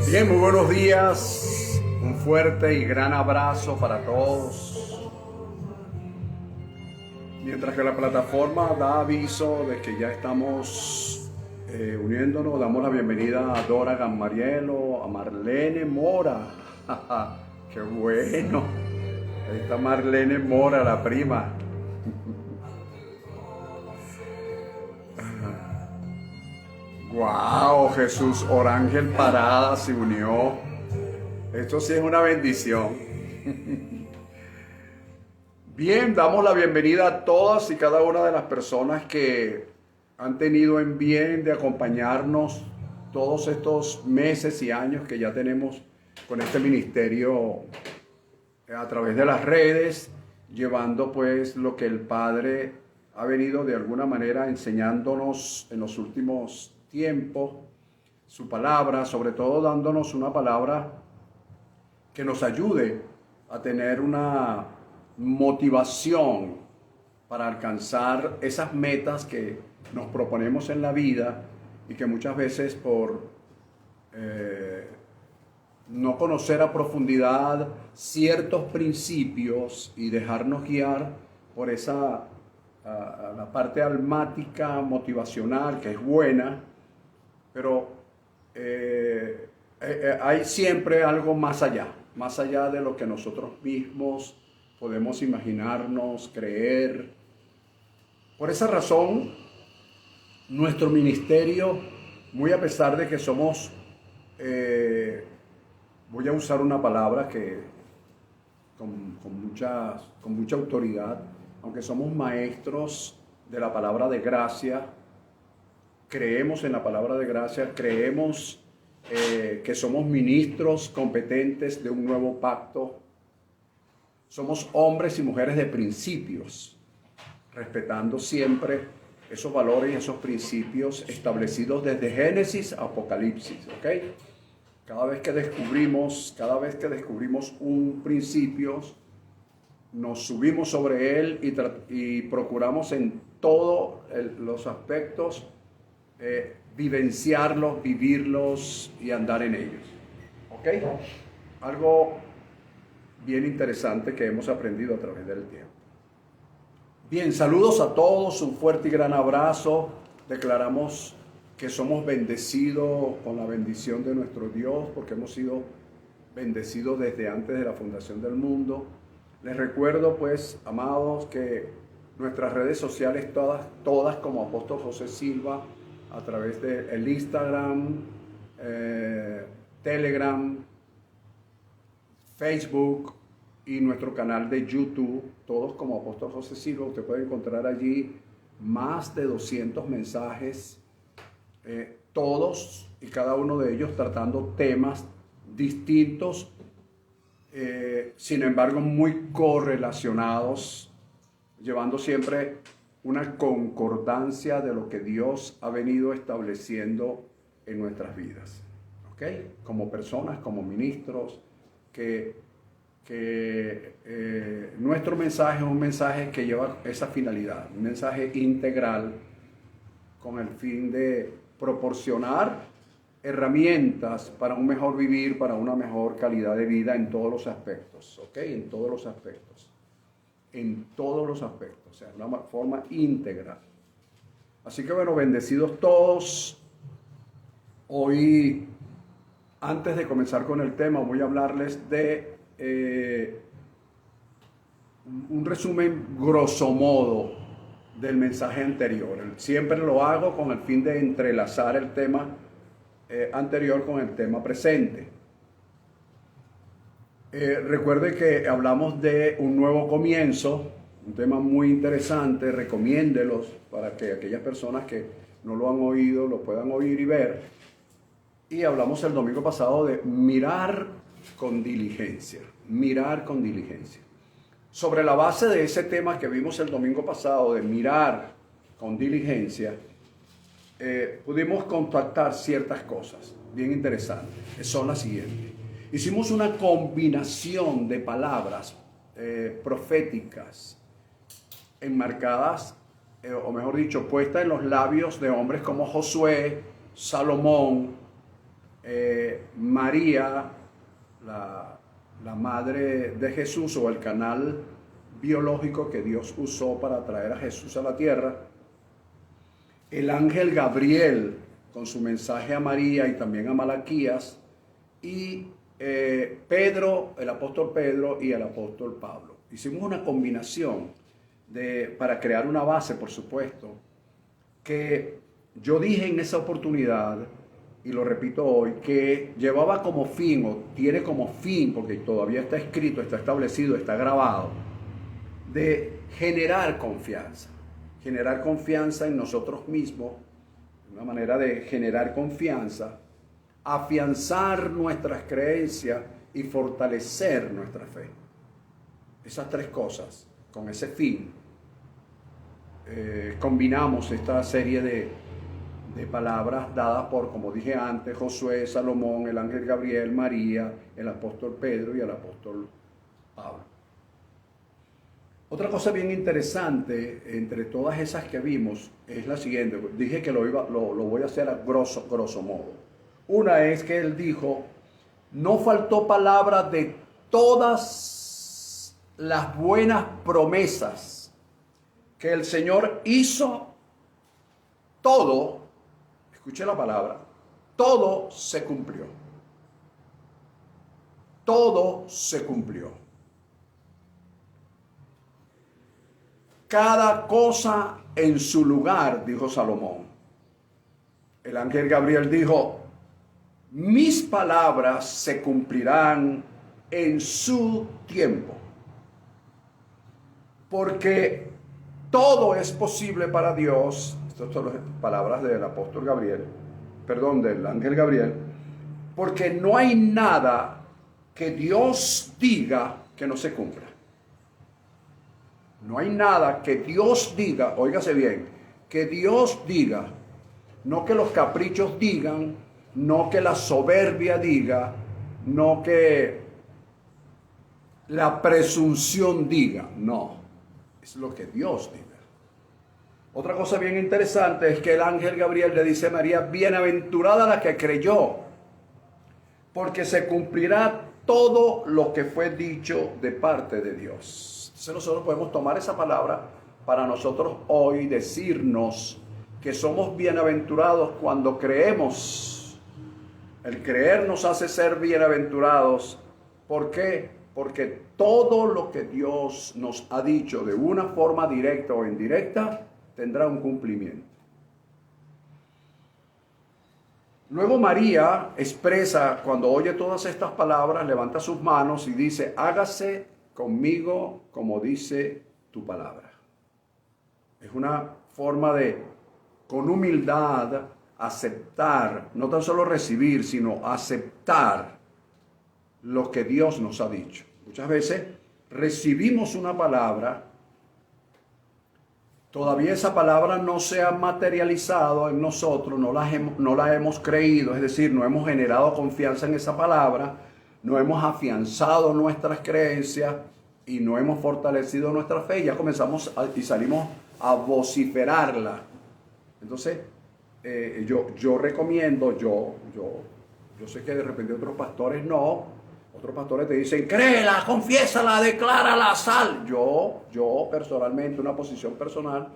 Bien, muy buenos días. Un fuerte y gran abrazo para todos. Mientras que la plataforma da aviso de que ya estamos uniéndonos, damos la bienvenida a Dora Gammarielo, a Marlene Mora. ¡Qué bueno! Ahí está Marlene Mora, la prima. ¡Wow! Jesús Orángel Parada se unió. Esto sí es una bendición. Bien, damos la bienvenida a todas y cada una de las personas que han tenido en bien de acompañarnos todos estos meses y años que ya tenemos con este ministerio a través de las redes, llevando pues lo que el Padre ha venido de alguna manera enseñándonos en los últimos tiempos, su palabra, sobre todo dándonos una palabra que nos ayude a tener una motivación para alcanzar esas metas que nos proponemos en la vida y que muchas veces por no conocer a profundidad ciertos principios y dejarnos guiar por esa la parte almática, motivacional, que es buena, pero hay siempre algo más allá de lo que nosotros mismos podemos imaginarnos, creer. Por esa razón, nuestro ministerio, muy a pesar de que somos, voy a usar una palabra que con mucha autoridad, aunque somos maestros de la palabra de gracia, creemos en la palabra de gracia, creemos que somos ministros competentes de un nuevo pacto. Somos hombres y mujeres de principios, respetando siempre esos valores y esos principios establecidos desde Génesis a Apocalipsis, ¿ok? Cada vez que descubrimos un principio, nos subimos sobre él y procuramos en todos los aspectos vivenciarlos, vivirlos y andar en ellos. ¿Ok? Algo bien interesante que hemos aprendido a través del tiempo. Bien, saludos a todos, un fuerte y gran abrazo. Declaramos que somos bendecidos con la bendición de nuestro Dios, porque hemos sido bendecidos desde antes de la fundación del mundo. Les recuerdo, pues, amados, que nuestras redes sociales, todas como Apóstol José Silva, a través del Instagram, Telegram, Facebook y nuestro canal de YouTube, todos como Apóstol José Silva. Usted puede encontrar allí más de 200 mensajes, todos y cada uno de ellos tratando temas distintos, sin embargo muy correlacionados, llevando siempre una concordancia de lo que Dios ha venido estableciendo en nuestras vidas, ¿ok? Como personas, como ministros, que nuestro mensaje es un mensaje que lleva esa finalidad, un mensaje integral con el fin de proporcionar herramientas para un mejor vivir, para una mejor calidad de vida en todos los aspectos, ¿ok? En todos los aspectos, o sea, de una forma integral. Así que bueno, bendecidos todos. Hoy, antes de comenzar con el tema, voy a hablarles de un resumen grosso modo del mensaje anterior. Siempre lo hago con el fin de entrelazar el tema anterior con el tema presente. Recuerde que hablamos de un nuevo comienzo, un tema muy interesante. Recomiéndelos para que aquellas personas que no lo han oído lo puedan oír y ver. Y hablamos el domingo pasado de mirar con diligencia. Sobre la base de ese tema que vimos el domingo pasado, de mirar con diligencia, pudimos contactar ciertas cosas bien interesantes. Son las siguientes. Hicimos una combinación de palabras proféticas enmarcadas, o mejor dicho, puestas en los labios de hombres como Josué, Salomón, María, la madre de Jesús, o el canal biológico que Dios usó para traer a Jesús a la tierra, el ángel Gabriel con su mensaje a María y también a Malaquías, y Pedro, el apóstol Pedro y el apóstol Pablo. Hicimos una combinación para crear una base, por supuesto, que yo dije en esa oportunidad, y lo repito hoy, que llevaba como fin, o tiene como fin, porque todavía está escrito, está establecido, está grabado, de generar confianza en nosotros mismos, una manera de generar confianza, afianzar nuestras creencias y fortalecer nuestra fe. Esas tres cosas, con ese fin, combinamos esta serie de palabras dadas por, como dije antes, Josué, Salomón, el ángel Gabriel, María, el apóstol Pedro y el apóstol Pablo. Otra cosa bien interesante entre todas esas que vimos es la siguiente. Dije que lo voy a hacer a grosso modo. Una es que él dijo, no faltó palabra de todas las buenas promesas que el Señor hizo, todo, escuché la palabra, todo se cumplió. Todo se cumplió. Cada cosa en su lugar, dijo Salomón. El ángel Gabriel dijo, mis palabras se cumplirán en su tiempo. Porque todo es posible para Dios. Estas son las palabras del apóstol Gabriel, del ángel Gabriel. Porque no hay nada que Dios diga que no se cumpla. No hay nada que Dios diga, óigase bien, que Dios diga, no que los caprichos digan, no que la soberbia diga, no que la presunción diga, no, es lo que Dios diga. Otra cosa bien interesante es que el ángel Gabriel le dice a María, bienaventurada la que creyó, porque se cumplirá todo lo que fue dicho de parte de Dios. Entonces nosotros podemos tomar esa palabra para nosotros hoy decirnos que somos bienaventurados cuando creemos. El creer nos hace ser bienaventurados. ¿Por qué? Porque todo lo que Dios nos ha dicho de una forma directa o indirecta tendrá un cumplimiento. Luego María expresa, cuando oye todas estas palabras, levanta sus manos y dice, hágase conmigo como dice tu palabra. Es una forma de, con humildad, aceptar, no tan solo recibir, sino aceptar lo que Dios nos ha dicho. Muchas veces recibimos una palabra, todavía esa palabra no se ha materializado en nosotros, no la hemos creído, es decir, no hemos generado confianza en esa palabra, no hemos afianzado nuestras creencias y no hemos fortalecido nuestra fe, y ya comenzamos y salimos a vociferarla. Entonces, yo recomiendo, yo sé que de repente otros pastores no, otros pastores te dicen, créela, confiésala, declárala, sal. Yo personalmente, una posición personal,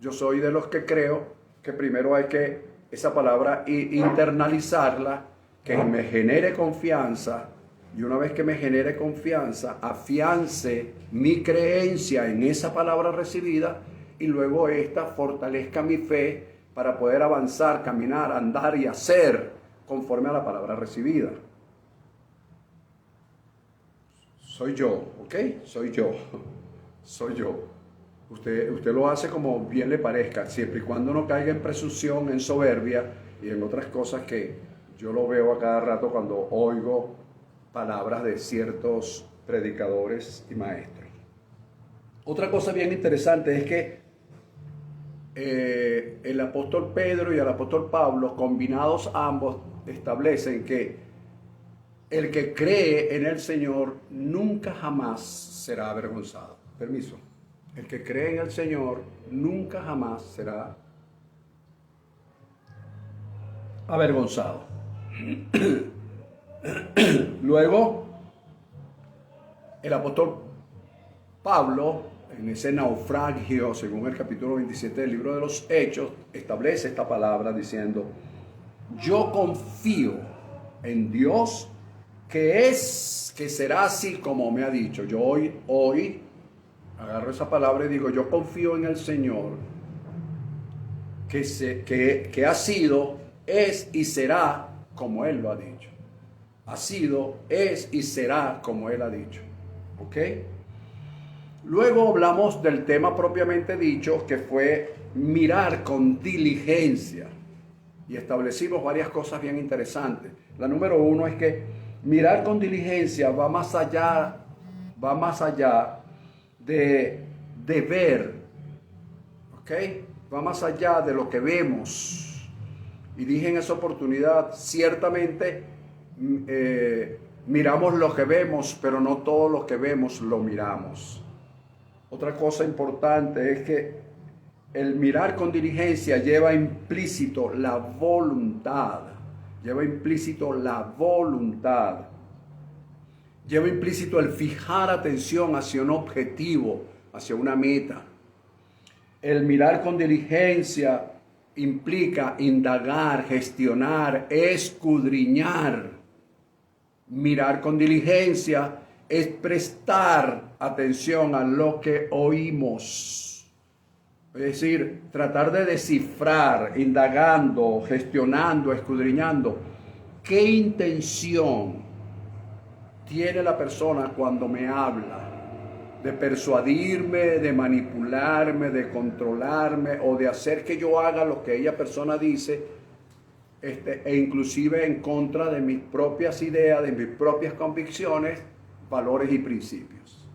yo soy de los que creo que primero hay que esa palabra internalizarla, que me genere confianza, y una vez que me genere confianza, afiance mi creencia en esa palabra recibida, y luego esta fortalezca mi fe para poder avanzar, caminar, andar y hacer conforme a la palabra recibida. Soy yo, ¿ok? Soy yo. Usted lo hace como bien le parezca, siempre y cuando no caiga en presunción, en soberbia y en otras cosas que yo lo veo a cada rato cuando oigo palabras de ciertos predicadores y maestros. Otra cosa bien interesante es que el apóstol Pedro y el apóstol Pablo, combinados ambos, establecen que el que cree en el Señor nunca jamás será avergonzado. Permiso. El que cree en el Señor nunca jamás será avergonzado. Luego, el apóstol Pablo, en ese naufragio, según el capítulo 27 del libro de los Hechos, establece esta palabra diciendo: yo confío en Dios que será así como me ha dicho. Yo hoy agarro esa palabra y digo: yo confío en el Señor que ha sido, es y será como Él lo ha dicho. Ha sido, es y será como Él ha dicho. ¿Ok? Luego hablamos del tema propiamente dicho, que fue mirar con diligencia. Y establecimos varias cosas bien interesantes. La número uno es que mirar con diligencia va más allá de ver. ¿Ok? Va más allá de lo que vemos. Y dije en esa oportunidad, ciertamente miramos lo que vemos, pero no todo lo que vemos lo miramos. Otra cosa importante es que el mirar con diligencia lleva implícito la voluntad. Lleva implícito la voluntad. Lleva implícito el fijar atención hacia un objetivo, hacia una meta. El mirar con diligencia implica indagar, gestionar, escudriñar. Mirar con diligencia es prestar atención a lo que oímos. Es decir, tratar de descifrar, indagando, gestionando, escudriñando, qué intención tiene la persona cuando me habla. De persuadirme, de manipularme, de controlarme o de hacer que yo haga lo que ella persona dice, e inclusive en contra de mis propias ideas, de mis propias convicciones, valores y principios.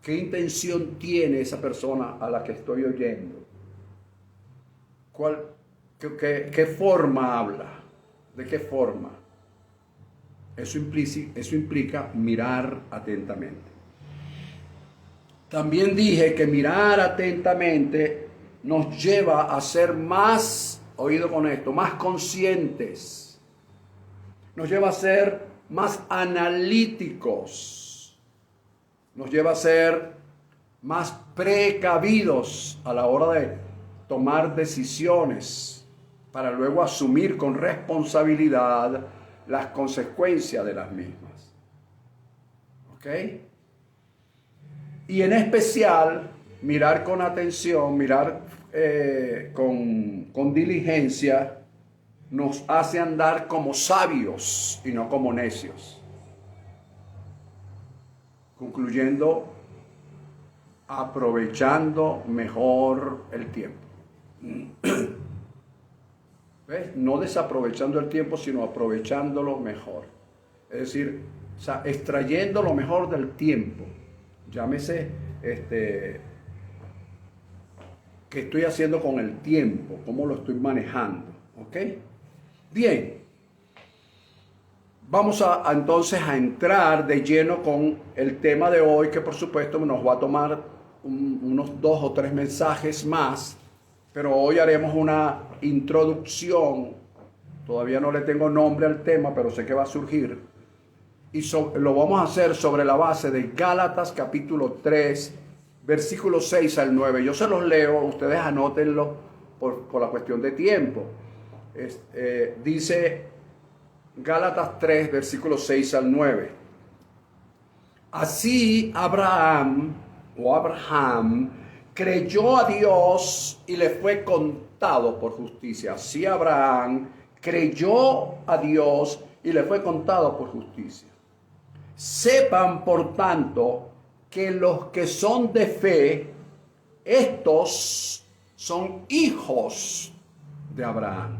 ¿Qué intención tiene esa persona a la que estoy oyendo? ¿Qué forma habla? ¿De qué forma? Eso implica mirar atentamente. También dije que mirar atentamente nos lleva a ser más, oído con esto, más conscientes. Nos lleva a ser más analíticos. Nos lleva a ser más precavidos a la hora de tomar decisiones para luego asumir con responsabilidad las consecuencias de las mismas. ¿Ok? Y en especial, mirar con atención, mirar con diligencia, nos hace andar como sabios y no como necios. Concluyendo, aprovechando mejor el tiempo. ¿Ves? No desaprovechando el tiempo, sino aprovechándolo mejor. Es decir, extrayendo lo mejor del tiempo. Llámese, ¿qué estoy haciendo con el tiempo? ¿Cómo lo estoy manejando? ¿Ok? Bien. Vamos entonces a entrar de lleno con el tema de hoy, que por supuesto nos va a tomar unos 2 o 3 mensajes más, pero hoy haremos una introducción. Todavía no le tengo nombre al tema, pero sé que va a surgir. Y lo vamos a hacer sobre la base de Gálatas capítulo 3, versículos 6 al 9. Yo se los leo, ustedes anótenlo por la cuestión de tiempo. Dice Gálatas 3, versículos 6 al 9. Así Abraham creyó a Dios y le fue contado por justicia. Así Abraham creyó a Dios y le fue contado por justicia. Sepan, por tanto, que los que son de fe, estos son hijos de Abraham.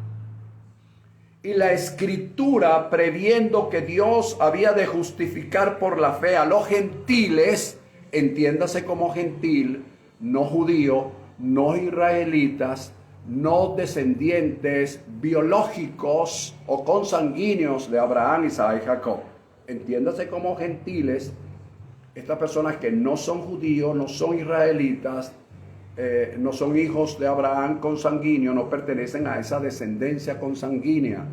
Y la Escritura, previendo que Dios había de justificar por la fe a los gentiles, entiéndase como gentil, no judío, no israelitas, no descendientes biológicos o consanguíneos de Abraham, Isaac y Jacob. Entiéndase como gentiles, estas personas que no son judíos, no son israelitas, no son hijos de Abraham consanguíneo, no pertenecen a esa descendencia consanguínea.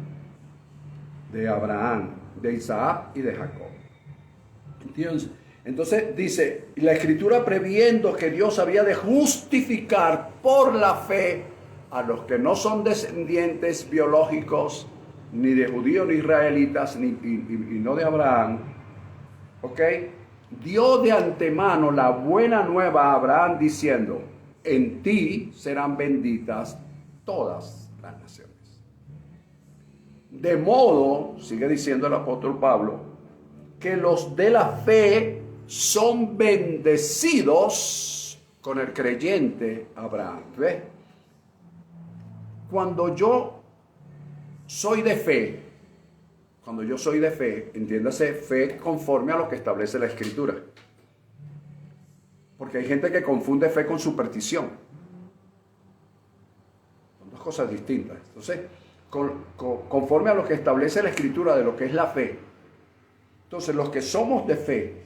de Abraham, de Isaac y de Jacob. Entonces dice, la Escritura previendo que Dios había de justificar por la fe a los que no son descendientes biológicos ni de judíos ni israelitas y no de Abraham, ¿ok? Dio de antemano la buena nueva a Abraham diciendo, en ti serán benditas todas las naciones. De modo, sigue diciendo el apóstol Pablo, que los de la fe son bendecidos con el creyente Abraham. ¿Ves? Cuando yo soy de fe, entiéndase, fe conforme a lo que establece la Escritura. Porque hay gente que confunde fe con superstición. Son dos cosas distintas. Entonces, conforme a lo que establece la Escritura de lo que es la fe. Entonces, los que somos de fe,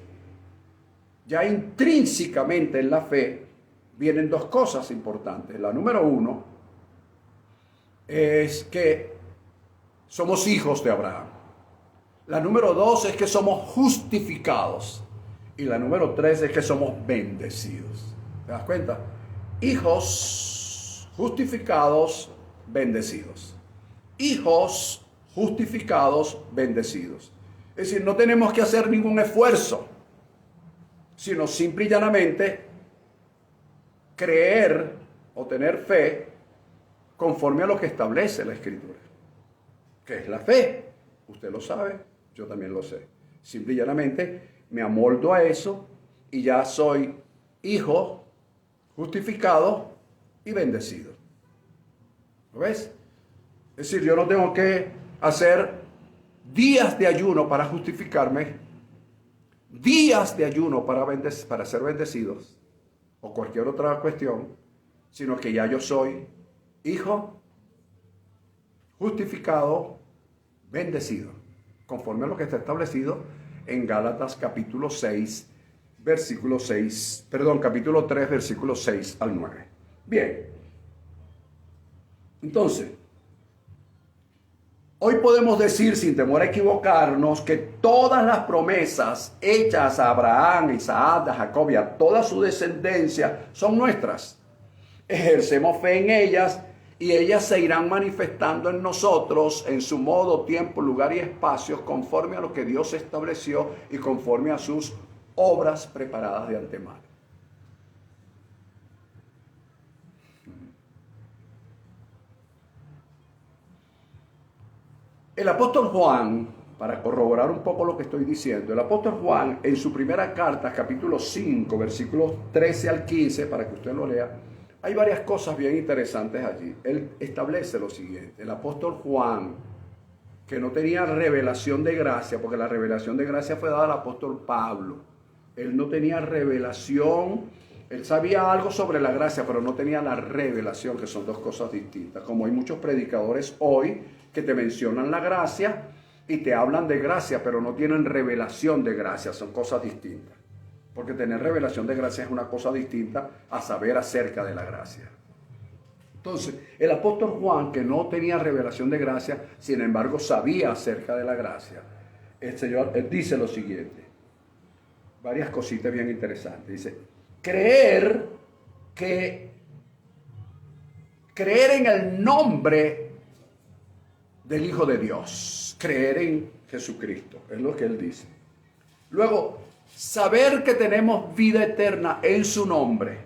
ya intrínsecamente en la fe, vienen dos cosas importantes. La número uno es que somos hijos de Abraham. La número dos es que somos justificados. Y la número tres es que somos bendecidos. ¿Te das cuenta? Hijos justificados, bendecidos. Hijos justificados, bendecidos. Es decir, no tenemos que hacer ningún esfuerzo, sino simple y llanamente creer o tener fe conforme a lo que establece la Escritura. ¿Qué es la fe? Usted lo sabe, yo también lo sé. Simple y llanamente me amoldo a eso y ya soy hijo, justificado y bendecido. ¿Lo ves? Es decir, yo no tengo que hacer días de ayuno para justificarme, días de ayuno para ser bendecidos o cualquier otra cuestión, sino que ya yo soy hijo, justificado, bendecido, conforme a lo que está establecido en Gálatas capítulo 3, versículo 6 al 9. Bien. Entonces, hoy podemos decir sin temor a equivocarnos que todas las promesas hechas a Abraham, a Isaac, a Jacob y a toda su descendencia son nuestras. Ejercemos fe en ellas y ellas se irán manifestando en nosotros en su modo, tiempo, lugar y espacio conforme a lo que Dios estableció y conforme a sus obras preparadas de antemano. El apóstol Juan, para corroborar un poco lo que estoy diciendo, el apóstol Juan en su primera carta, capítulo 5, versículos 13 al 15, para que usted lo lea, hay varias cosas bien interesantes allí. Él establece lo siguiente: el apóstol Juan, que no tenía revelación de gracia, porque la revelación de gracia fue dada al apóstol Pablo. Él no tenía revelación, él sabía algo sobre la gracia, pero no tenía la revelación, que son dos cosas distintas. Como hay muchos predicadores hoy que te mencionan la gracia y te hablan de gracia, pero no tienen revelación de gracia, son cosas distintas. Porque tener revelación de gracia es una cosa distinta a saber acerca de la gracia. Entonces, el apóstol Juan, que no tenía revelación de gracia, sin embargo sabía acerca de la gracia, el Señor él dice lo siguiente, varias cositas bien interesantes. Dice, creer en el nombre del Hijo de Dios, creer en Jesucristo, es lo que él dice. Luego, saber que tenemos vida eterna en su nombre.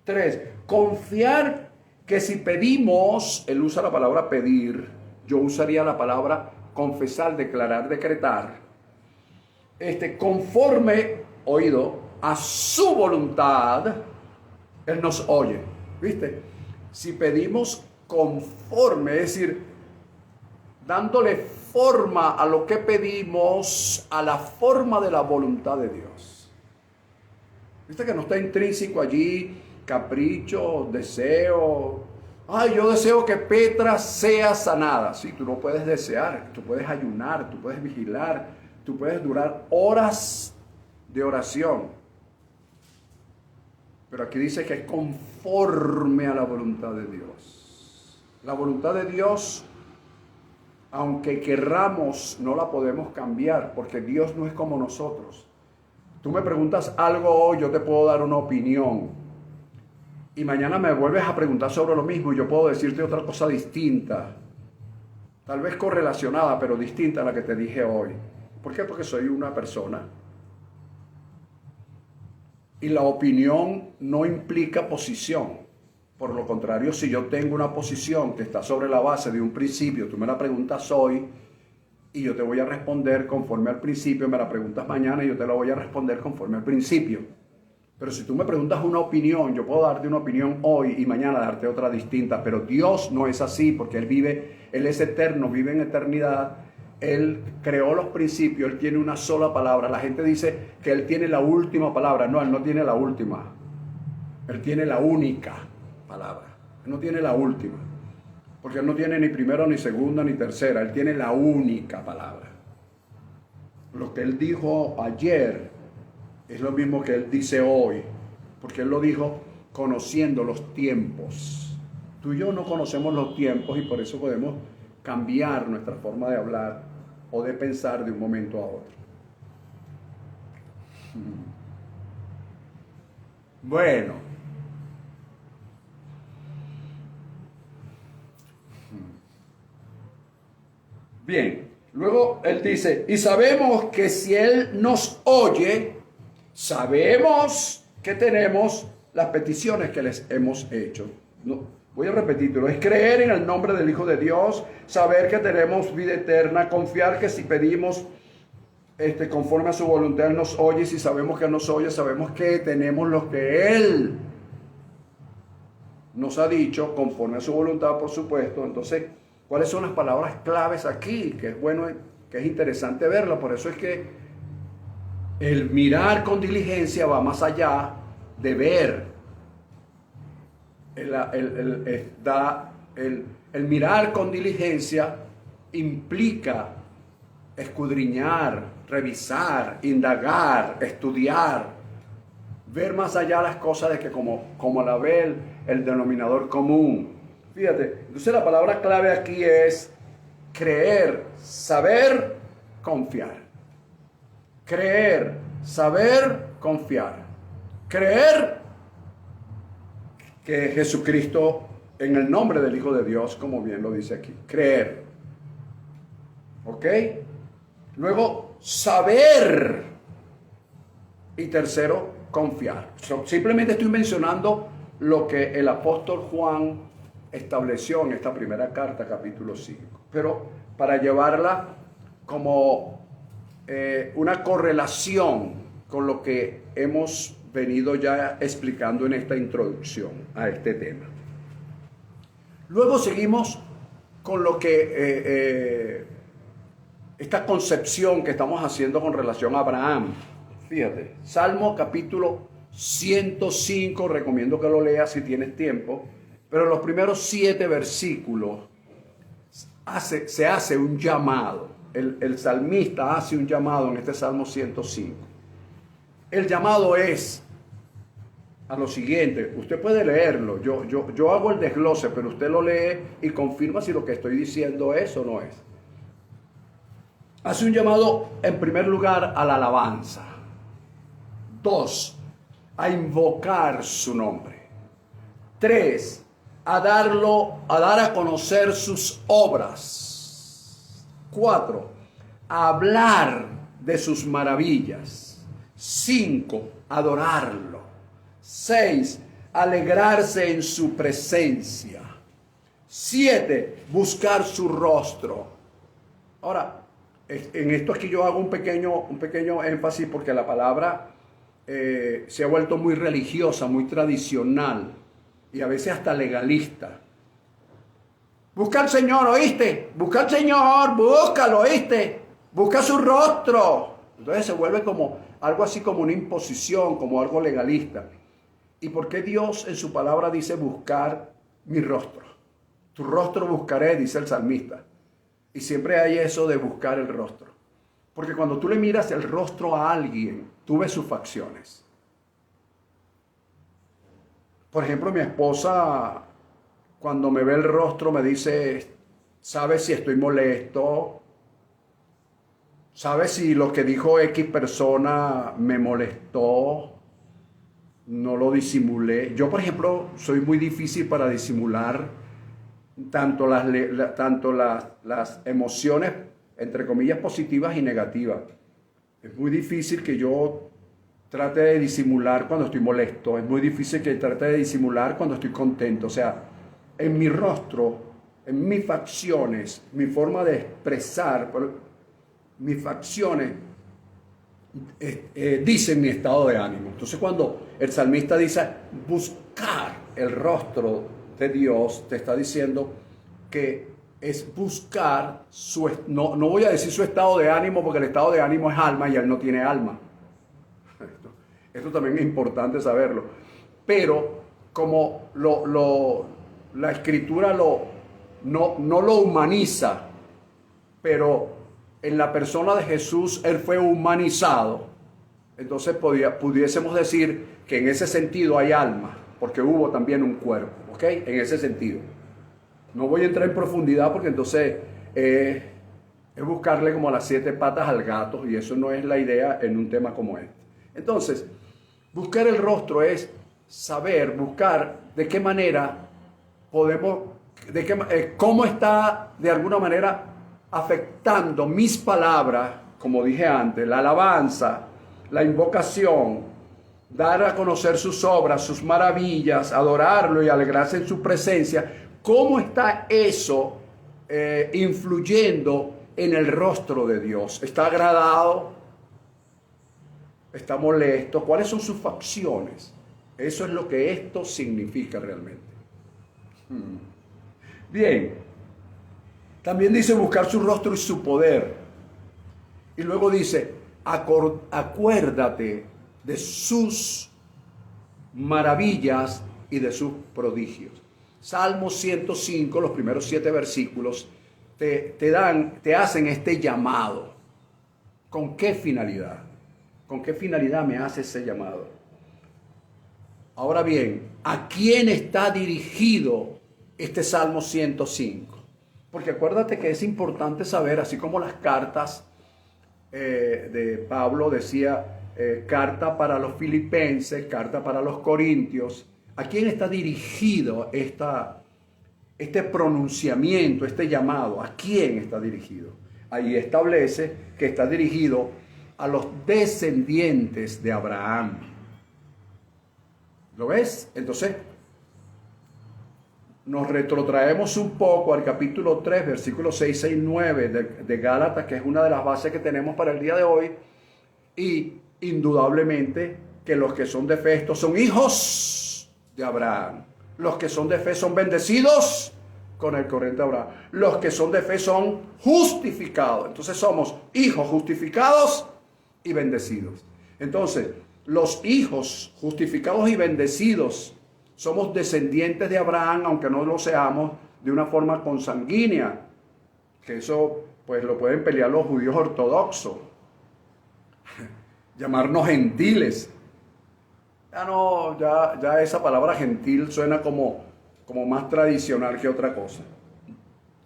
3, confiar que si pedimos, él usa la palabra pedir, yo usaría la palabra confesar, declarar, decretar, conforme, oído, a su voluntad, él nos oye. ¿Viste? Si pedimos conforme, es decir, dándole forma a lo que pedimos, a la forma de la voluntad de Dios. ¿Viste que no está intrínseco allí capricho, deseo? Ay, yo deseo que Petra sea sanada. Sí, tú no puedes desear, tú puedes ayunar, tú puedes vigilar, tú puedes durar horas de oración. Pero aquí dice que es conforme a la voluntad de Dios. La voluntad de Dios aunque querramos, no la podemos cambiar, porque Dios no es como nosotros. Tú me preguntas algo hoy, yo te puedo dar una opinión. Y mañana me vuelves a preguntar sobre lo mismo y yo puedo decirte otra cosa distinta. Tal vez correlacionada, pero distinta a la que te dije hoy. ¿Por qué? Porque soy una persona. Y la opinión no implica posición. Por lo contrario, si yo tengo una posición que está sobre la base de un principio, tú me la preguntas hoy y yo te voy a responder conforme al principio, me la preguntas mañana y yo te la voy a responder conforme al principio. Pero si tú me preguntas una opinión, yo puedo darte una opinión hoy y mañana darte otra distinta, pero Dios no es así porque Él vive, Él es eterno, vive en eternidad. Él creó los principios, Él tiene una sola palabra. La gente dice que Él tiene la última palabra. No, Él no tiene la última. Él tiene la única palabra. Él no tiene la última. Porque Él no tiene ni primera, ni segunda, ni tercera. Él tiene la única palabra. Lo que Él dijo ayer es lo mismo que Él dice hoy. Porque Él lo dijo conociendo los tiempos. Tú y yo no conocemos los tiempos y por eso podemos cambiar nuestra forma de hablar o de pensar de un momento a otro. Bueno. Bien, luego él dice, y sabemos que si Él nos oye, sabemos que tenemos las peticiones que les hemos hecho. No, voy a repetirlo, es creer en el nombre del Hijo de Dios, saber que tenemos vida eterna, confiar que si pedimos conforme a su voluntad Él nos oye, y si sabemos que Él nos oye, sabemos que tenemos lo que Él nos ha dicho, conforme a su voluntad, por supuesto. Entonces, ¿cuáles son las palabras claves aquí? Que es bueno, que es interesante verlo. Por eso es que el mirar con diligencia va más allá de ver. El mirar con diligencia implica escudriñar, revisar, indagar, estudiar, ver más allá las cosas de que como la ve el denominador común. Fíjate, entonces la palabra clave aquí es creer, saber, confiar. Creer, saber, confiar. Creer que Jesucristo, en el nombre del Hijo de Dios, como bien lo dice aquí, creer. ¿Ok? Luego, saber. Y tercero, confiar. Simplemente estoy mencionando lo que el apóstol Juan estableció en esta primera carta, capítulo 5. Pero para llevarla como una correlación con lo que hemos venido ya explicando en esta introducción a este tema. Luego seguimos con lo que esta concepción que estamos haciendo con relación a Abraham. Fíjate, Salmo capítulo 105, recomiendo que lo leas si tienes tiempo, pero los primeros 7 versículos se hace un llamado. El salmista hace un llamado en este Salmo 105. El llamado es a lo siguiente, usted puede leerlo, yo hago el desglose, pero usted lo lee y confirma si lo que estoy diciendo es o no es. Hace un llamado en primer lugar a la alabanza. 2, a invocar su nombre. 3, a dar a conocer sus obras. 4, a hablar de sus maravillas. 5, adorarlo. 6, alegrarse en su presencia. 7, buscar su rostro. Ahora, en esto aquí yo hago un pequeño énfasis porque la palabra se ha vuelto muy religiosa, muy tradicional y a veces hasta legalista. Busca al Señor, ¿oíste? Busca al Señor, búscalo, ¿oíste? Busca su rostro. Entonces se vuelve como algo así como una imposición, como algo legalista. ¿Y por qué Dios en su palabra dice buscar mi rostro? Tu rostro buscaré, dice el salmista. Y siempre hay eso de buscar el rostro. Porque cuando tú le miras el rostro a alguien, tú ves sus facciones. Por ejemplo, mi esposa, cuando me ve el rostro, me dice, sabe si estoy molesto, sabe si lo que dijo X persona me molestó, no lo disimulé. Yo, por ejemplo, soy muy difícil para disimular tanto las emociones, entre comillas, positivas y negativas. Es muy difícil que yo trate de disimular cuando estoy molesto, es muy difícil que trate de disimular cuando estoy contento. O sea, en mi rostro, en mis facciones, mi forma de expresar, mis facciones dicen mi estado de ánimo. Entonces, cuando el salmista dice buscar el rostro de Dios, te está diciendo que es buscar no voy a decir su estado de ánimo, porque el estado de ánimo es alma y él no tiene alma. Esto también es importante saberlo. Pero como la escritura no lo humaniza, pero en la persona de Jesús él fue humanizado, entonces pudiésemos decir que en ese sentido hay alma, porque hubo también un cuerpo, ¿ok? En ese sentido. No voy a entrar en profundidad porque entonces es buscarle como las 7 patas al gato, y eso no es la idea en un tema como este. Entonces, buscar el rostro es buscar de qué manera podemos, cómo está de alguna manera afectando mis palabras, como dije antes, la alabanza, la invocación, dar a conocer sus obras, sus maravillas, adorarlo y alegrarse en su presencia. ¿Cómo está eso influyendo en el rostro de Dios? ¿Está agradado? ¿Está molesto? ¿Cuáles son sus facciones? Eso es lo que esto significa realmente. Bien. También dice buscar su rostro y su poder. Y luego dice, acuérdate de sus maravillas y de sus prodigios. Salmo 105, los primeros 7 versículos, te hacen este llamado. ¿Con qué finalidad? ¿Con qué finalidad me hace ese llamado? Ahora bien, ¿a quién está dirigido este Salmo 105? Porque acuérdate que es importante saber, así como las cartas de Pablo decía, carta para los filipenses, carta para los corintios, ¿a quién está dirigido este pronunciamiento, este llamado? ¿A quién está dirigido? Ahí establece que está dirigido a los descendientes de Abraham. ¿Lo ves? Entonces, nos retrotraemos un poco al capítulo 3, versículos 6 y 9 de Gálatas, que es una de las bases que tenemos para el día de hoy. Y indudablemente que los que son de fe, estos son hijos de Abraham. Los que son de fe son bendecidos con el corriente de Abraham. Los que son de fe son justificados. Entonces somos hijos justificados y bendecidos. Entonces, los hijos justificados y bendecidos somos descendientes de Abraham, aunque no lo seamos de una forma consanguínea, que eso pues lo pueden pelear los judíos ortodoxos, llamarnos gentiles. Ya esa palabra gentil suena como más tradicional que otra cosa.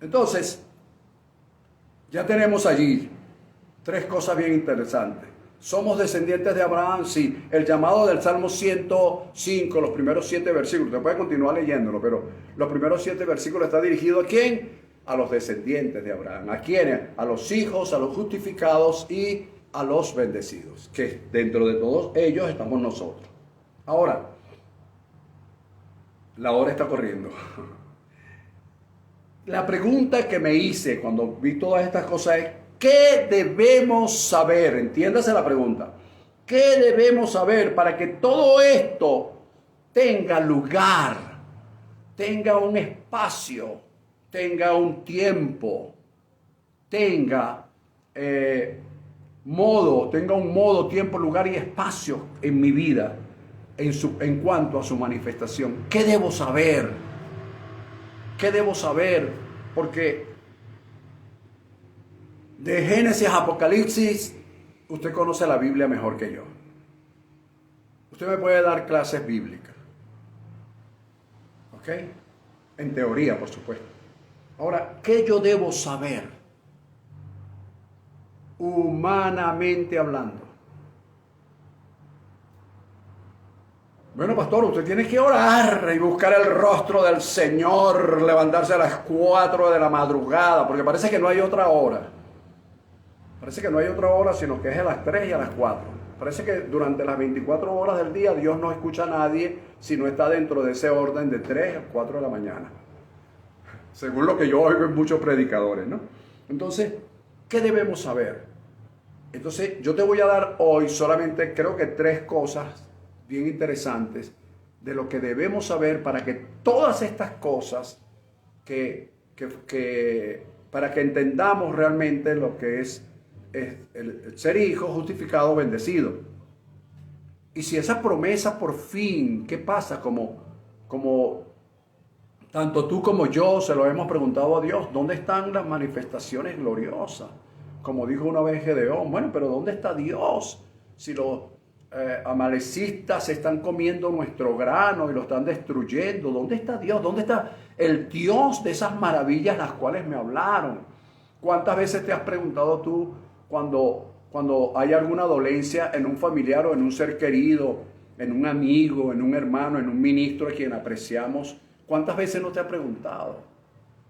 Entonces, ya tenemos allí 3 cosas bien interesantes. ¿Somos descendientes de Abraham? Sí. El llamado del Salmo 105, los primeros 7 versículos, te puedes continuar leyéndolo, pero los primeros 7 versículos está dirigido ¿a quién? A los descendientes de Abraham. ¿A quiénes? A los hijos, a los justificados y a los bendecidos, que dentro de todos ellos estamos nosotros. Ahora, la hora está corriendo. La pregunta que me hice cuando vi todas estas cosas es, ¿qué debemos saber? Entiéndase la pregunta. ¿Qué debemos saber para que todo esto tenga lugar, tenga un espacio, tenga un tiempo, tenga un modo, tiempo, lugar y espacio en mi vida en cuanto a su manifestación? ¿Qué debo saber? ¿Qué debo saber? Porque de Génesis a Apocalipsis, usted conoce la Biblia mejor que yo. Usted me puede dar clases bíblicas. ¿Ok? En teoría, por supuesto. Ahora, ¿qué yo debo saber? Humanamente hablando. Bueno, pastor, usted tiene que orar y buscar el rostro del Señor, levantarse a las 4 de la madrugada, porque parece que no hay otra hora. Parece que no hay otra hora, sino que es a las 3 y a las 4. Parece que durante las 24 horas del día Dios no escucha a nadie si no está dentro de ese orden de 3 a 4 de la mañana. Según lo que yo oigo en muchos predicadores, ¿no? Entonces, ¿qué debemos saber? Entonces, yo te voy a dar hoy solamente creo que 3 cosas bien interesantes de lo que debemos saber para que todas estas cosas para que entendamos realmente lo que es el ser hijo justificado, bendecido. Y si esa promesa por fin, ¿qué pasa? Como tanto tú como yo se lo hemos preguntado a Dios, ¿dónde están las manifestaciones gloriosas? Como dijo una vez Gedeón, bueno, pero ¿dónde está Dios? Si los amalecistas están comiendo nuestro grano y lo están destruyendo, ¿dónde está Dios? ¿Dónde está el Dios de esas maravillas las cuales me hablaron? ¿Cuántas veces te has preguntado tú cuando hay alguna dolencia en un familiar o en un ser querido, en un amigo, en un hermano, en un ministro a quien apreciamos? ¿Cuántas veces no te ha preguntado?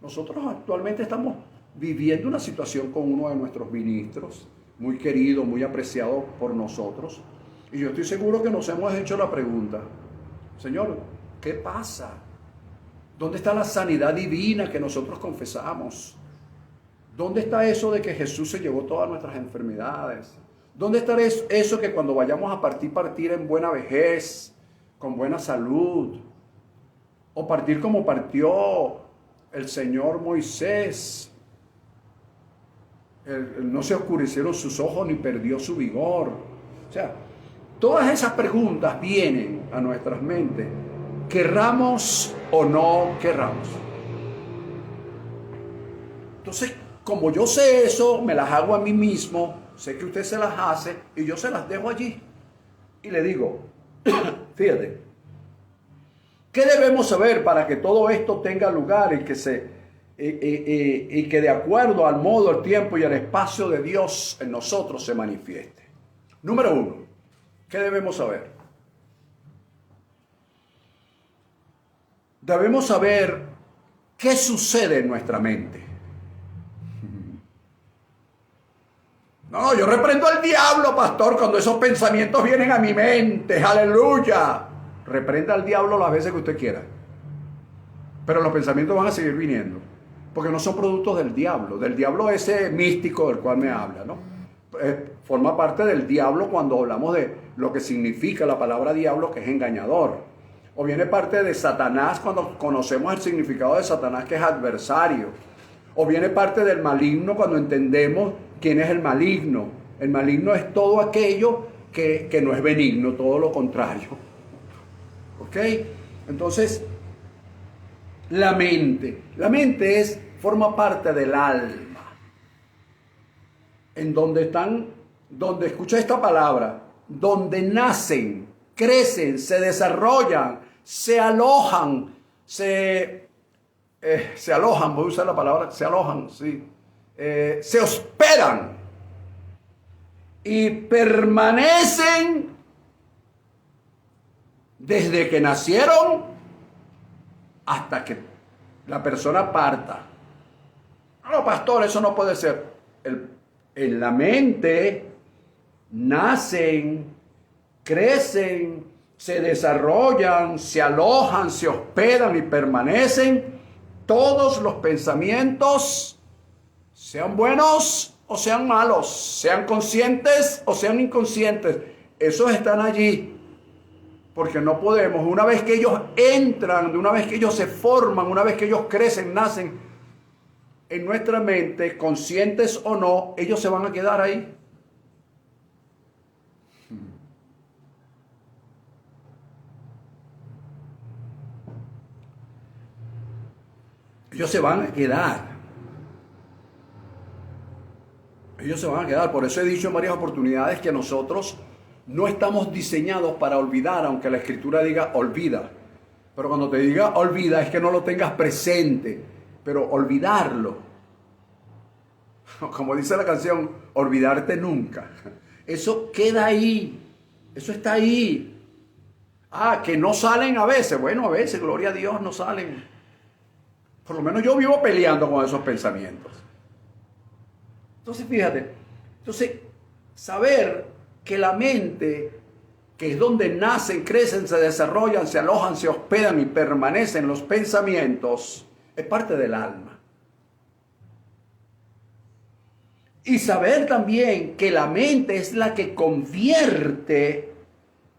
Nosotros actualmente estamos viviendo una situación con uno de nuestros ministros, muy querido, muy apreciado por nosotros. Y yo estoy seguro que nos hemos hecho la pregunta, Señor, ¿qué pasa? ¿Dónde está la sanidad divina que nosotros confesamos? ¿Dónde está eso de que Jesús se llevó todas nuestras enfermedades? ¿Dónde está eso que cuando vayamos a partir en buena vejez, con buena salud? O partir como partió el Señor Moisés. No se oscurecieron sus ojos ni perdió su vigor. O sea, todas esas preguntas vienen a nuestras mentes, querramos o no querramos. Entonces, como yo sé eso, me las hago a mí mismo, sé que usted se las hace y yo se las dejo allí. Y le digo, fíjate, ¿qué debemos saber para que todo esto tenga lugar y que de acuerdo al modo, el tiempo y el espacio de Dios en nosotros se manifieste? Número 1, ¿qué debemos saber? Debemos saber qué sucede en nuestra mente. No, yo reprendo al diablo, pastor, cuando esos pensamientos vienen a mi mente. ¡Aleluya! Reprenda al diablo las veces que usted quiera. Pero los pensamientos van a seguir viniendo. Porque no son productos del diablo ese místico del cual me habla, ¿no? Forma parte del diablo cuando hablamos de lo que significa la palabra diablo, que es engañador. O viene parte de Satanás cuando conocemos el significado de Satanás, que es adversario. O viene parte del maligno cuando entendemos quién es el maligno. El maligno es todo aquello que no es benigno, todo lo contrario. ¿Ok? Entonces, la mente forma parte del alma. En donde escucha esta palabra, donde nacen, crecen, se desarrollan, se alojan, voy a usar la palabra, se alojan, sí. Se hospedan y permanecen desde que nacieron hasta que la persona parta. No, pastor, eso no puede ser. En la mente nacen, crecen, se desarrollan, se alojan, se hospedan y permanecen todos los pensamientos, sean buenos o sean malos, sean conscientes o sean inconscientes. Esos están allí. Porque no podemos, una vez que ellos entran, una vez que ellos se forman, una vez que ellos crecen, nacen en nuestra mente, conscientes o no, ellos se van a quedar ahí. Ellos se van a quedar. Ellos se van a quedar. Por eso he dicho en varias oportunidades que nosotros no estamos diseñados para olvidar, aunque la Escritura diga olvida. Pero cuando te diga olvida es que no lo tengas presente. pero olvidarlo, como dice la canción, olvidarte nunca, eso queda ahí, eso está ahí. Que no salen a veces, bueno, a veces, gloria a Dios, no salen. Por lo menos yo vivo peleando con esos pensamientos. Entonces, fíjate, saber que la mente, que es donde nacen, crecen, se desarrollan, se alojan, se hospedan y permanecen los pensamientos, es parte del alma. Y saber también que la mente es la que convierte,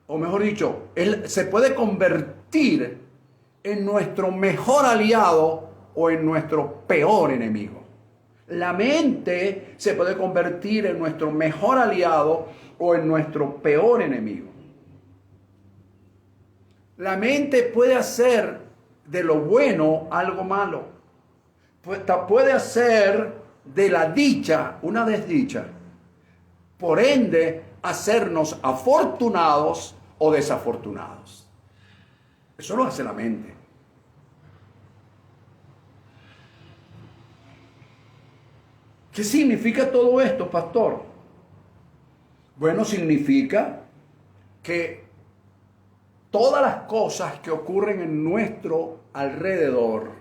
o mejor dicho, se puede convertir en nuestro mejor aliado o en nuestro peor enemigo. La mente se puede convertir en nuestro mejor aliado o en nuestro peor enemigo. La mente puede hacer de lo bueno algo malo. Puede hacer de la dicha una desdicha. Por ende, hacernos afortunados o desafortunados. Eso lo hace la mente. ¿Qué significa todo esto, pastor? Bueno, significa que todas las cosas que ocurren en nuestro alrededor,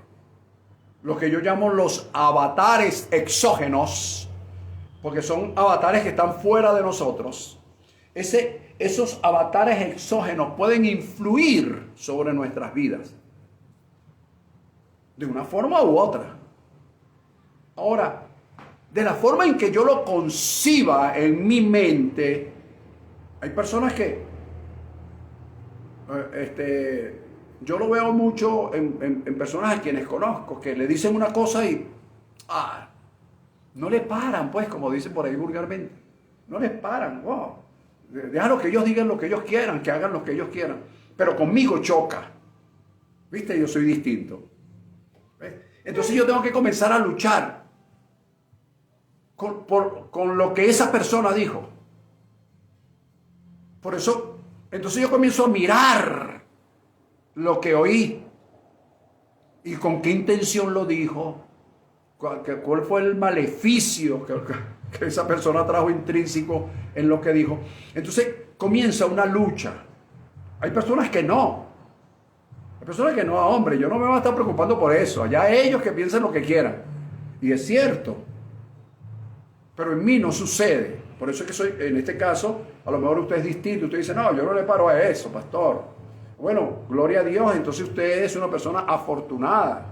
lo que yo llamo los avatares exógenos, porque son avatares que están fuera de nosotros, esos avatares exógenos pueden influir sobre nuestras vidas, de una forma u otra. Ahora, de la forma en que yo lo conciba en mi mente, hay personas que yo lo veo mucho en personas a quienes conozco, que le dicen una cosa y no le paran, pues, como dicen por ahí vulgarmente. No les paran, wow. Déjalo que ellos digan lo que ellos quieran, que hagan lo que ellos quieran. Pero conmigo choca. ¿Viste? Yo soy distinto. ¿Ves? Entonces yo tengo que comenzar a luchar con lo que esa persona dijo. Por eso, entonces yo comienzo a mirar lo que oí y con qué intención lo dijo, cuál fue el maleficio que esa persona trajo intrínseco en lo que dijo. Entonces comienza una lucha. Hay personas que no. Hay personas que no, hombre, yo no me voy a estar preocupando por eso. Allá ellos que piensen lo que quieran. Y es cierto. Pero en mí no sucede. Por eso es que soy, en este caso, a lo mejor usted es distinto. Usted dice, no, yo no le paro a eso, pastor. Bueno, gloria a Dios, entonces usted es una persona afortunada.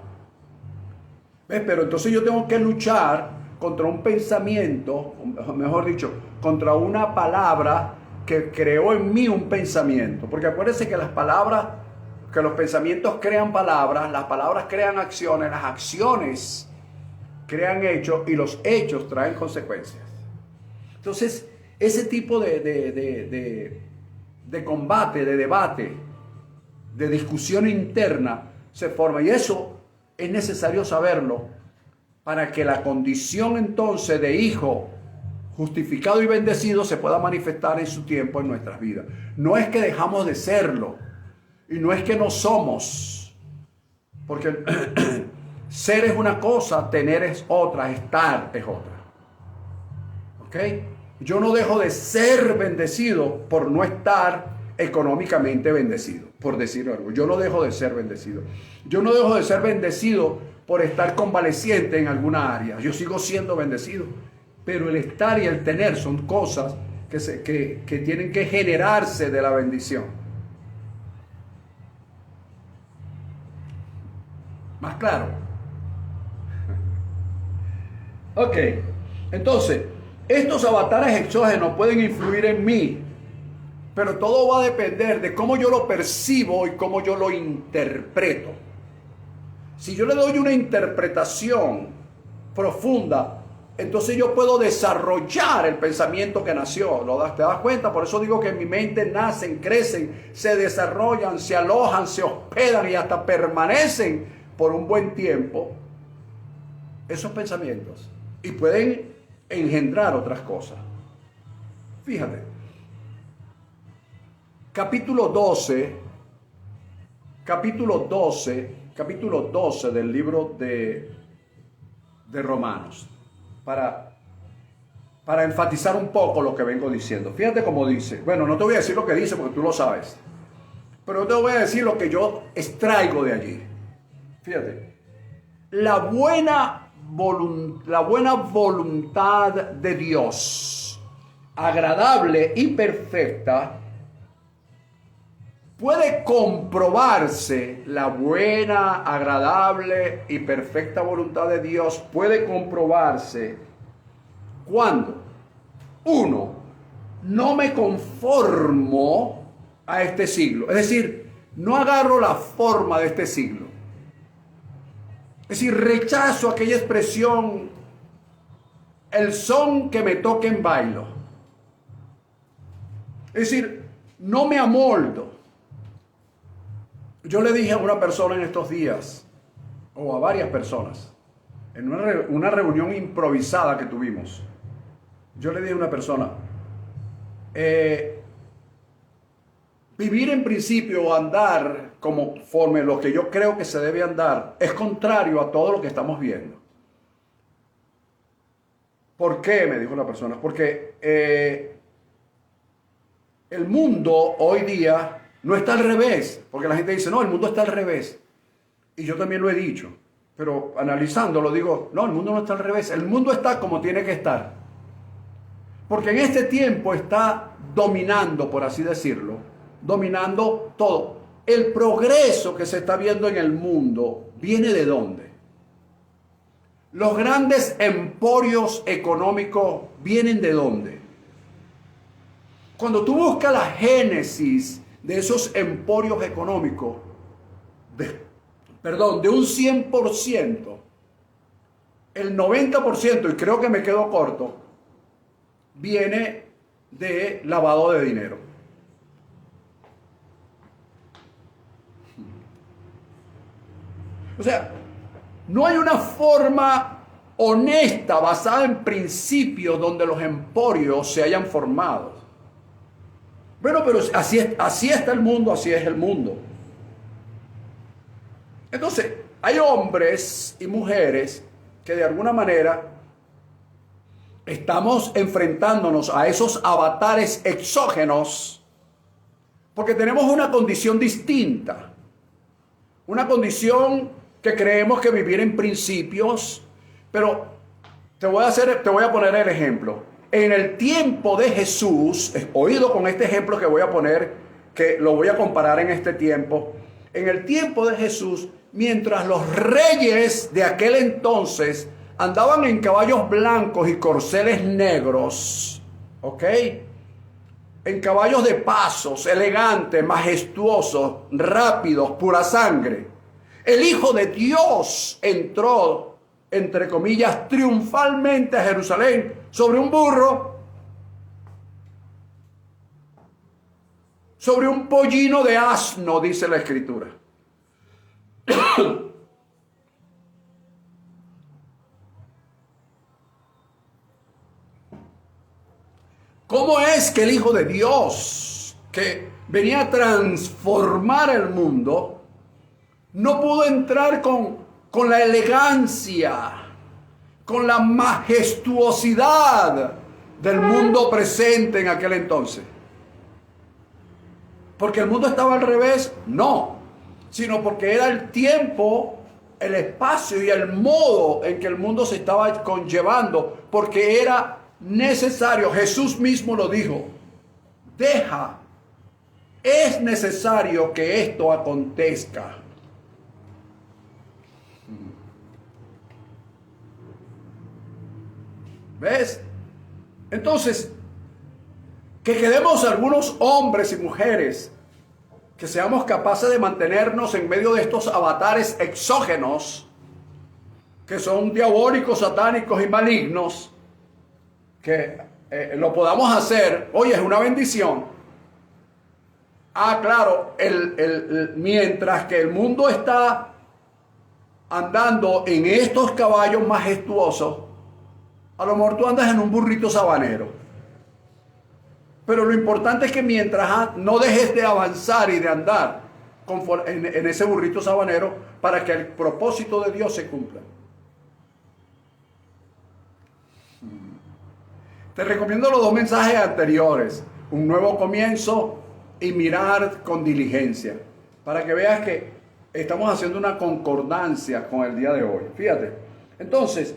¿Ves? Pero entonces yo tengo que luchar contra un pensamiento, o mejor dicho, contra una palabra que creó en mí un pensamiento. Porque acuérdense que las palabras, que los pensamientos crean palabras, las palabras crean acciones, las acciones crean hechos y los hechos traen consecuencias. Entonces, ese tipo de combate, de debate, de discusión interna se forma. Y eso es necesario saberlo para que la condición entonces de hijo justificado y bendecido se pueda manifestar en su tiempo en nuestras vidas. No es que dejamos de serlo y no es que no somos, porque ser es una cosa, tener es otra, estar es otra. ¿Ok? Yo no dejo de ser bendecido por no estar económicamente bendecido, por decir algo. Yo no dejo de ser bendecido. Yo no dejo de ser bendecido por estar convaleciente en alguna área. Yo sigo siendo bendecido. Pero el estar y el tener son cosas que tienen que generarse de la bendición. ¿Más claro? Ok. Entonces, estos avatares exógenos pueden influir en mí, pero todo va a depender de cómo yo lo percibo y cómo yo lo interpreto. Si yo le doy una interpretación profunda, entonces yo puedo desarrollar el pensamiento que nació. ¿Te das cuenta? Por eso digo que en mi mente nacen, crecen, se desarrollan, se alojan, se hospedan y hasta permanecen por un buen tiempo esos pensamientos. Y pueden engendrar otras cosas. Fíjate. Capítulo 12 capítulo 12 del libro de Romanos, para enfatizar un poco lo que vengo diciendo. Fíjate cómo dice. Bueno, no te voy a decir lo que dice porque tú lo sabes, pero te voy a decir lo que yo extraigo de allí. Fíjate. La buena voluntad de Dios, agradable y perfecta, puede comprobarse. La buena, agradable y perfecta voluntad de Dios puede comprobarse cuando, uno, no me conformo a este siglo. Es decir, no agarro la forma de este siglo. Es decir, rechazo aquella expresión, el son que me toque en bailo. Es decir, no me amoldo. Yo le dije a una persona en estos días, o a varias personas, en una reunión improvisada que tuvimos, yo le dije a una persona, vivir en principio o andar conforme lo que yo creo que se debe andar es contrario a todo lo que estamos viendo. ¿Por qué? Me dijo la persona. Porque el mundo hoy día no está al revés. Porque la gente dice, no, el mundo está al revés. Y yo también lo he dicho. Pero analizándolo digo, no, el mundo no está al revés. El mundo está como tiene que estar. Porque en este tiempo está dominando, por así decirlo, dominando todo. El progreso que se está viendo en el mundo viene ¿de dónde? Los grandes emporios económicos vienen ¿de dónde? Cuando tú buscas la génesis de esos emporios económicos, de un 100%, el 90%, y creo que me quedo corto, viene de lavado de dinero. O sea, no hay una forma honesta, basada en principios, donde los emporios se hayan formado. Bueno, pero así está el mundo, así es el mundo. Entonces, hay hombres y mujeres que de alguna manera estamos enfrentándonos a esos avatares exógenos porque tenemos una condición distinta. Una condición que creemos que vivir en principios, pero te voy a poner el ejemplo. En el tiempo de Jesús, oído con este ejemplo que voy a poner, que lo voy a comparar en este tiempo. En el tiempo de Jesús, mientras los reyes de aquel entonces andaban en caballos blancos y corceles negros, ¿ok? En caballos de pasos, elegantes, majestuosos, rápidos, pura sangre. El Hijo de Dios entró, entre comillas, triunfalmente a Jerusalén sobre un burro, sobre un pollino de asno, dice la Escritura. ¿Cómo es que el Hijo de Dios, que venía a transformar el mundo, no pudo entrar con la elegancia, con la majestuosidad del mundo presente en aquel entonces? ¿Porque el mundo estaba al revés? No, sino porque era el tiempo, el espacio y el modo en que el mundo se estaba conllevando, porque era necesario. Jesús mismo lo dijo, es necesario que esto acontezca. ¿Ves? Entonces, que quedemos algunos hombres y mujeres que seamos capaces de mantenernos en medio de estos avatares exógenos que son diabólicos, satánicos y malignos, que lo podamos hacer, oye, es una bendición. Claro, mientras que el mundo está andando en estos caballos majestuosos, a lo mejor tú andas en un burrito sabanero. Pero lo importante es que mientras no dejes de avanzar y de andar en ese burrito sabanero para que el propósito de Dios se cumpla. Te recomiendo los dos mensajes anteriores, un nuevo comienzo y mirar con diligencia, para que veas que estamos haciendo una concordancia con el día de hoy. Fíjate, entonces,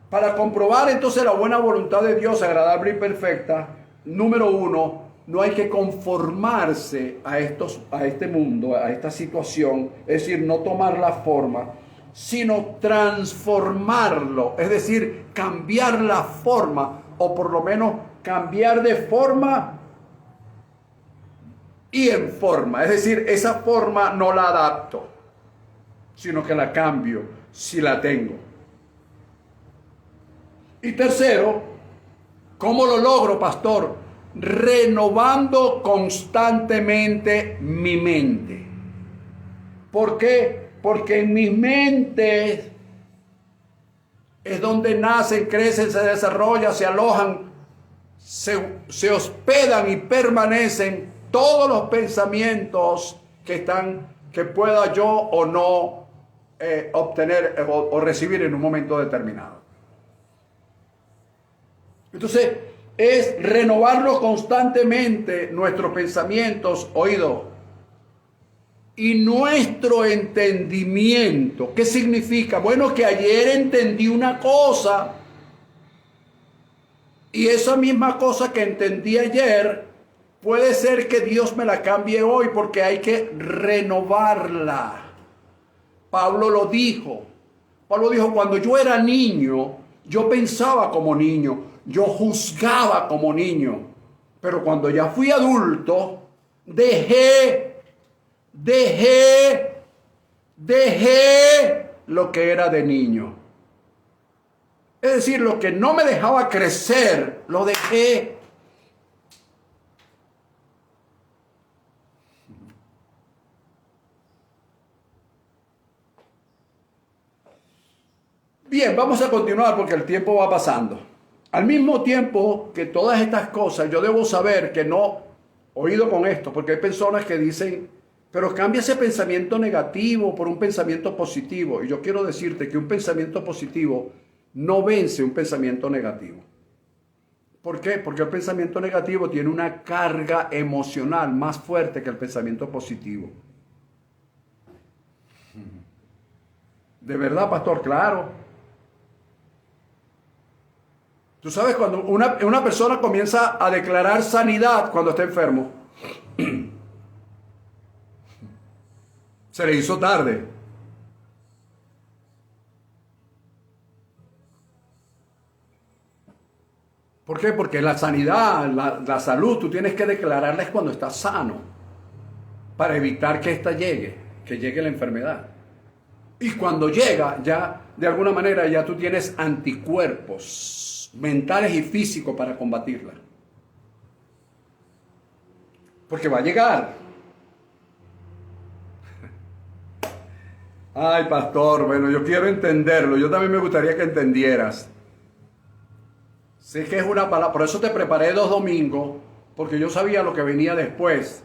para comprobar entonces la buena voluntad de Dios, agradable y perfecta, número uno, no hay que conformarse a este mundo, a esta situación, es decir, no tomar la forma, sino transformarlo, es decir, cambiar la forma, o por lo menos cambiar de forma y en forma. Es decir, esa forma no la adapto, sino que la cambio si la tengo. Y tercero, ¿cómo lo logro, pastor? Renovando constantemente mi mente. ¿Por qué? Porque en mi mente es donde nacen, crecen, se desarrollan, se alojan, se hospedan y permanecen todos los pensamientos que pueda yo o no obtener o recibir en un momento determinado. Entonces, es renovarlo constantemente nuestros pensamientos, oído, y nuestro entendimiento. ¿Qué significa? Bueno, que ayer entendí una cosa y esa misma cosa que entendí ayer puede ser que Dios me la cambie hoy, porque hay que renovarla. Pablo lo dijo. Pablo dijo, cuando yo era niño, yo pensaba como niño, yo juzgaba como niño, pero cuando ya fui adulto, dejé lo que era de niño. Es decir, lo que no me dejaba crecer, lo dejé. Bien, vamos a continuar porque el tiempo va pasando. Al mismo tiempo que todas estas cosas, yo debo saber que no, oído con esto, porque hay personas que dicen, pero cambia ese pensamiento negativo por un pensamiento positivo. Y yo quiero decirte que un pensamiento positivo no vence un pensamiento negativo. ¿Por qué? Porque el pensamiento negativo tiene una carga emocional más fuerte que el pensamiento positivo. ¿De verdad, pastor? Claro. Tú sabes, cuando una persona comienza a declarar sanidad cuando está enfermo, se le hizo tarde. ¿Por qué? Porque la sanidad, la salud, tú tienes que declararla cuando estás sano, para evitar que que llegue la enfermedad. Y cuando llega, ya de alguna manera ya tú tienes anticuerpos mentales y físicos para combatirla. Porque va a llegar. Ay, pastor, bueno, yo quiero entenderlo. Yo también me gustaría que entendieras. Sé que es una palabra, por eso te preparé 2 domingos, porque yo sabía lo que venía después.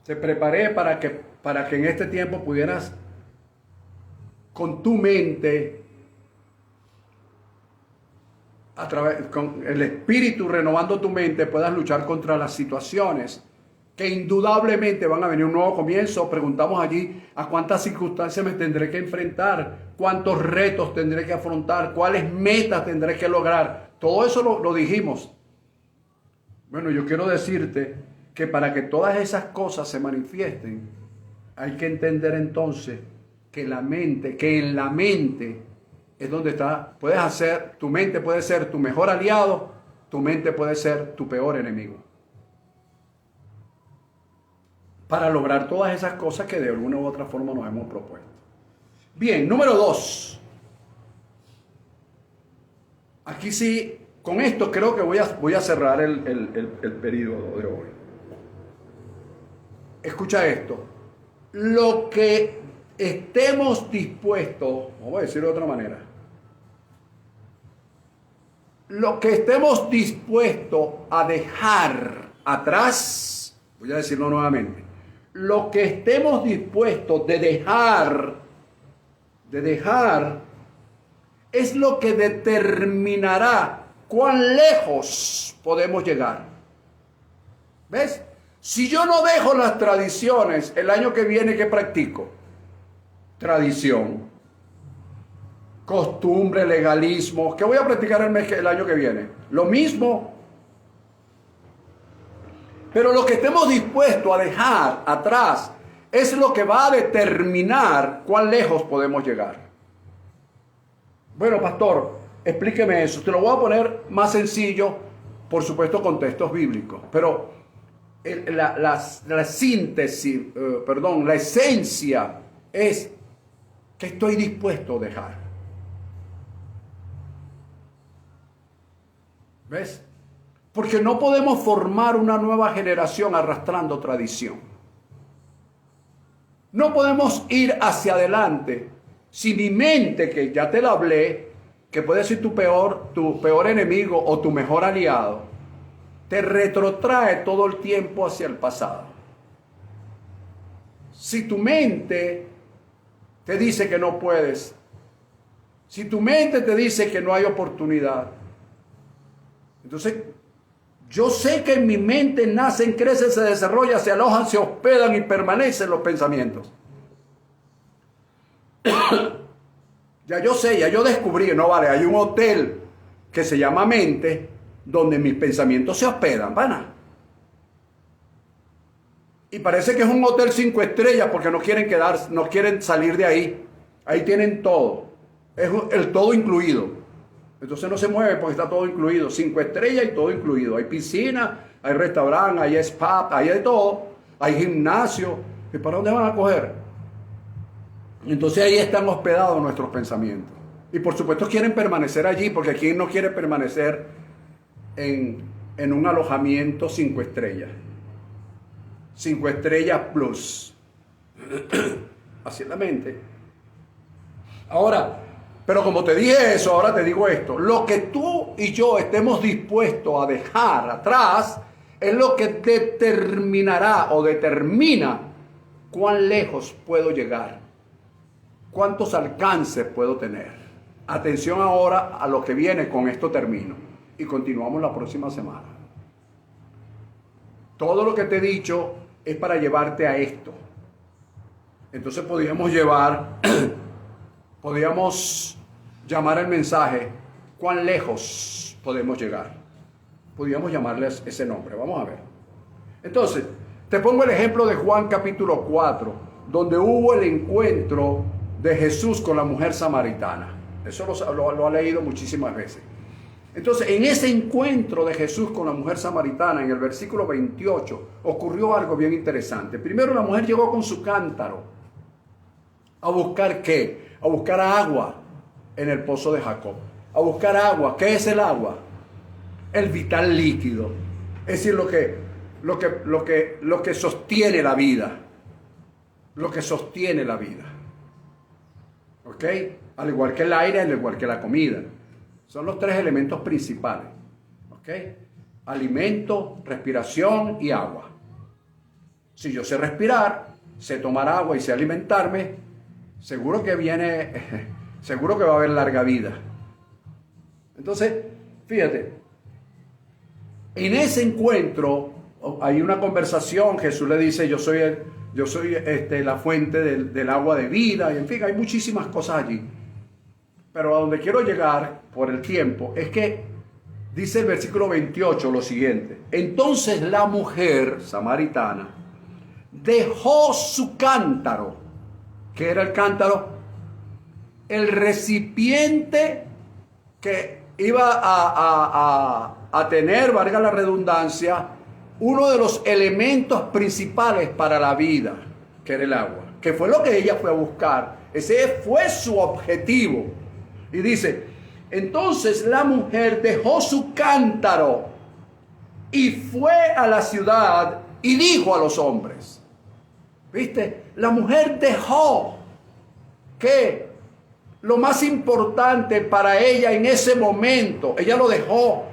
Te preparé para que en este tiempo pudieras, con tu mente, con el Espíritu renovando tu mente, puedas luchar contra las situaciones que indudablemente van a venir. Un nuevo comienzo. Preguntamos allí a cuántas circunstancias me tendré que enfrentar, cuántos retos tendré que afrontar, cuáles metas tendré que lograr. Todo eso lo dijimos. Bueno, yo quiero decirte que para que todas esas cosas se manifiesten, hay que entender entonces que en la mente es donde está. Tu mente puede ser tu mejor aliado, tu mente puede ser tu peor enemigo. Para lograr todas esas cosas que de alguna u otra forma nos hemos propuesto. Bien, número 2. Aquí sí, con esto creo que voy a cerrar el periodo de hoy. Escucha esto. Lo que estemos dispuestos, vamos a decirlo de otra manera, lo que estemos dispuestos a dejar atrás Voy a decirlo nuevamente. Lo que estemos dispuestos de dejar, es lo que determinará cuán lejos podemos llegar. ¿Ves? Si yo no dejo las tradiciones, el año que viene, ¿qué practico? Tradición, costumbre, legalismo. ¿Qué voy a practicar el año que viene? Lo mismo. Pero lo que estemos dispuestos a dejar atrás es lo que va a determinar cuán lejos podemos llegar. Bueno, pastor, explíqueme eso. Te lo voy a poner más sencillo, por supuesto, con textos bíblicos. Pero la síntesis, la esencia es que estoy dispuesto a dejar. ¿Ves? Porque no podemos formar una nueva generación arrastrando tradición. No podemos ir hacia adelante si mi mente, que ya te la hablé, que puede ser tu peor enemigo o tu mejor aliado, te retrotrae todo el tiempo hacia el pasado. Si tu mente te dice que no puedes, si tu mente te dice que no hay oportunidad, entonces yo sé que en mi mente nacen, crecen, se desarrollan, se alojan, se hospedan y permanecen los pensamientos. Ya yo sé, ya yo descubrí, no vale, hay un hotel que se llama mente, donde mis pensamientos se hospedan, pana. Y parece que es un hotel 5 estrellas porque no quieren salir de ahí. Ahí tienen todo. Es el todo incluido. Entonces no se mueve porque está todo incluido. 5 estrellas y todo incluido. Hay piscina, hay restaurante, hay spa, hay de todo. Hay gimnasio. ¿Y para dónde van a coger? Entonces ahí están hospedados nuestros pensamientos. Y por supuesto quieren permanecer allí, porque ¿quién no quiere permanecer en un alojamiento 5 estrellas? 5 estrellas plus. Así es la mente. Ahora, pero como te dije eso, ahora te digo esto. Lo que tú y yo estemos dispuestos a dejar atrás es lo que determinará o determina cuán lejos puedo llegar. Cuántos alcances puedo tener. Atención ahora a lo que viene, con esto termino. Y continuamos la próxima semana. Todo lo que te he dicho es para llevarte a esto. Entonces podríamos llamar el mensaje, ¿cuán lejos podemos llegar? Podríamos llamarles ese nombre, vamos a ver. Entonces, te pongo el ejemplo de Juan capítulo 4, donde hubo el encuentro de Jesús con la mujer samaritana. Eso lo ha leído muchísimas veces. Entonces, en ese encuentro de Jesús con la mujer samaritana, en el versículo 28, ocurrió algo bien interesante. Primero, la mujer llegó con su cántaro. ¿A buscar qué? A buscar agua en el pozo de Jacob. A buscar agua. ¿Qué es el agua? El vital líquido. Es decir, lo que sostiene la vida. Lo que sostiene la vida. ¿Ok? Al igual que el aire, al igual que la comida. Son los 3 elementos principales. ¿Ok? Alimento, respiración y agua. Si yo sé respirar, sé tomar agua y sé alimentarme, seguro que va a haber larga vida. Entonces, fíjate, en ese encuentro hay una conversación. Jesús le dice, yo soy la fuente del agua de vida, y en fin, hay muchísimas cosas allí. Pero a donde quiero llegar por el tiempo es que dice el versículo 28 lo siguiente: entonces la mujer samaritana dejó su cántaro. ¿Qué era el cántaro? El recipiente que iba a tener, valga la redundancia, uno de los elementos principales para la vida, que era el agua, que fue lo que ella fue a buscar. Ese fue su objetivo. Y dice, entonces la mujer dejó su cántaro y fue a la ciudad y dijo a los hombres. ¿Viste? La mujer dejó que lo más importante para ella en ese momento, ella lo dejó.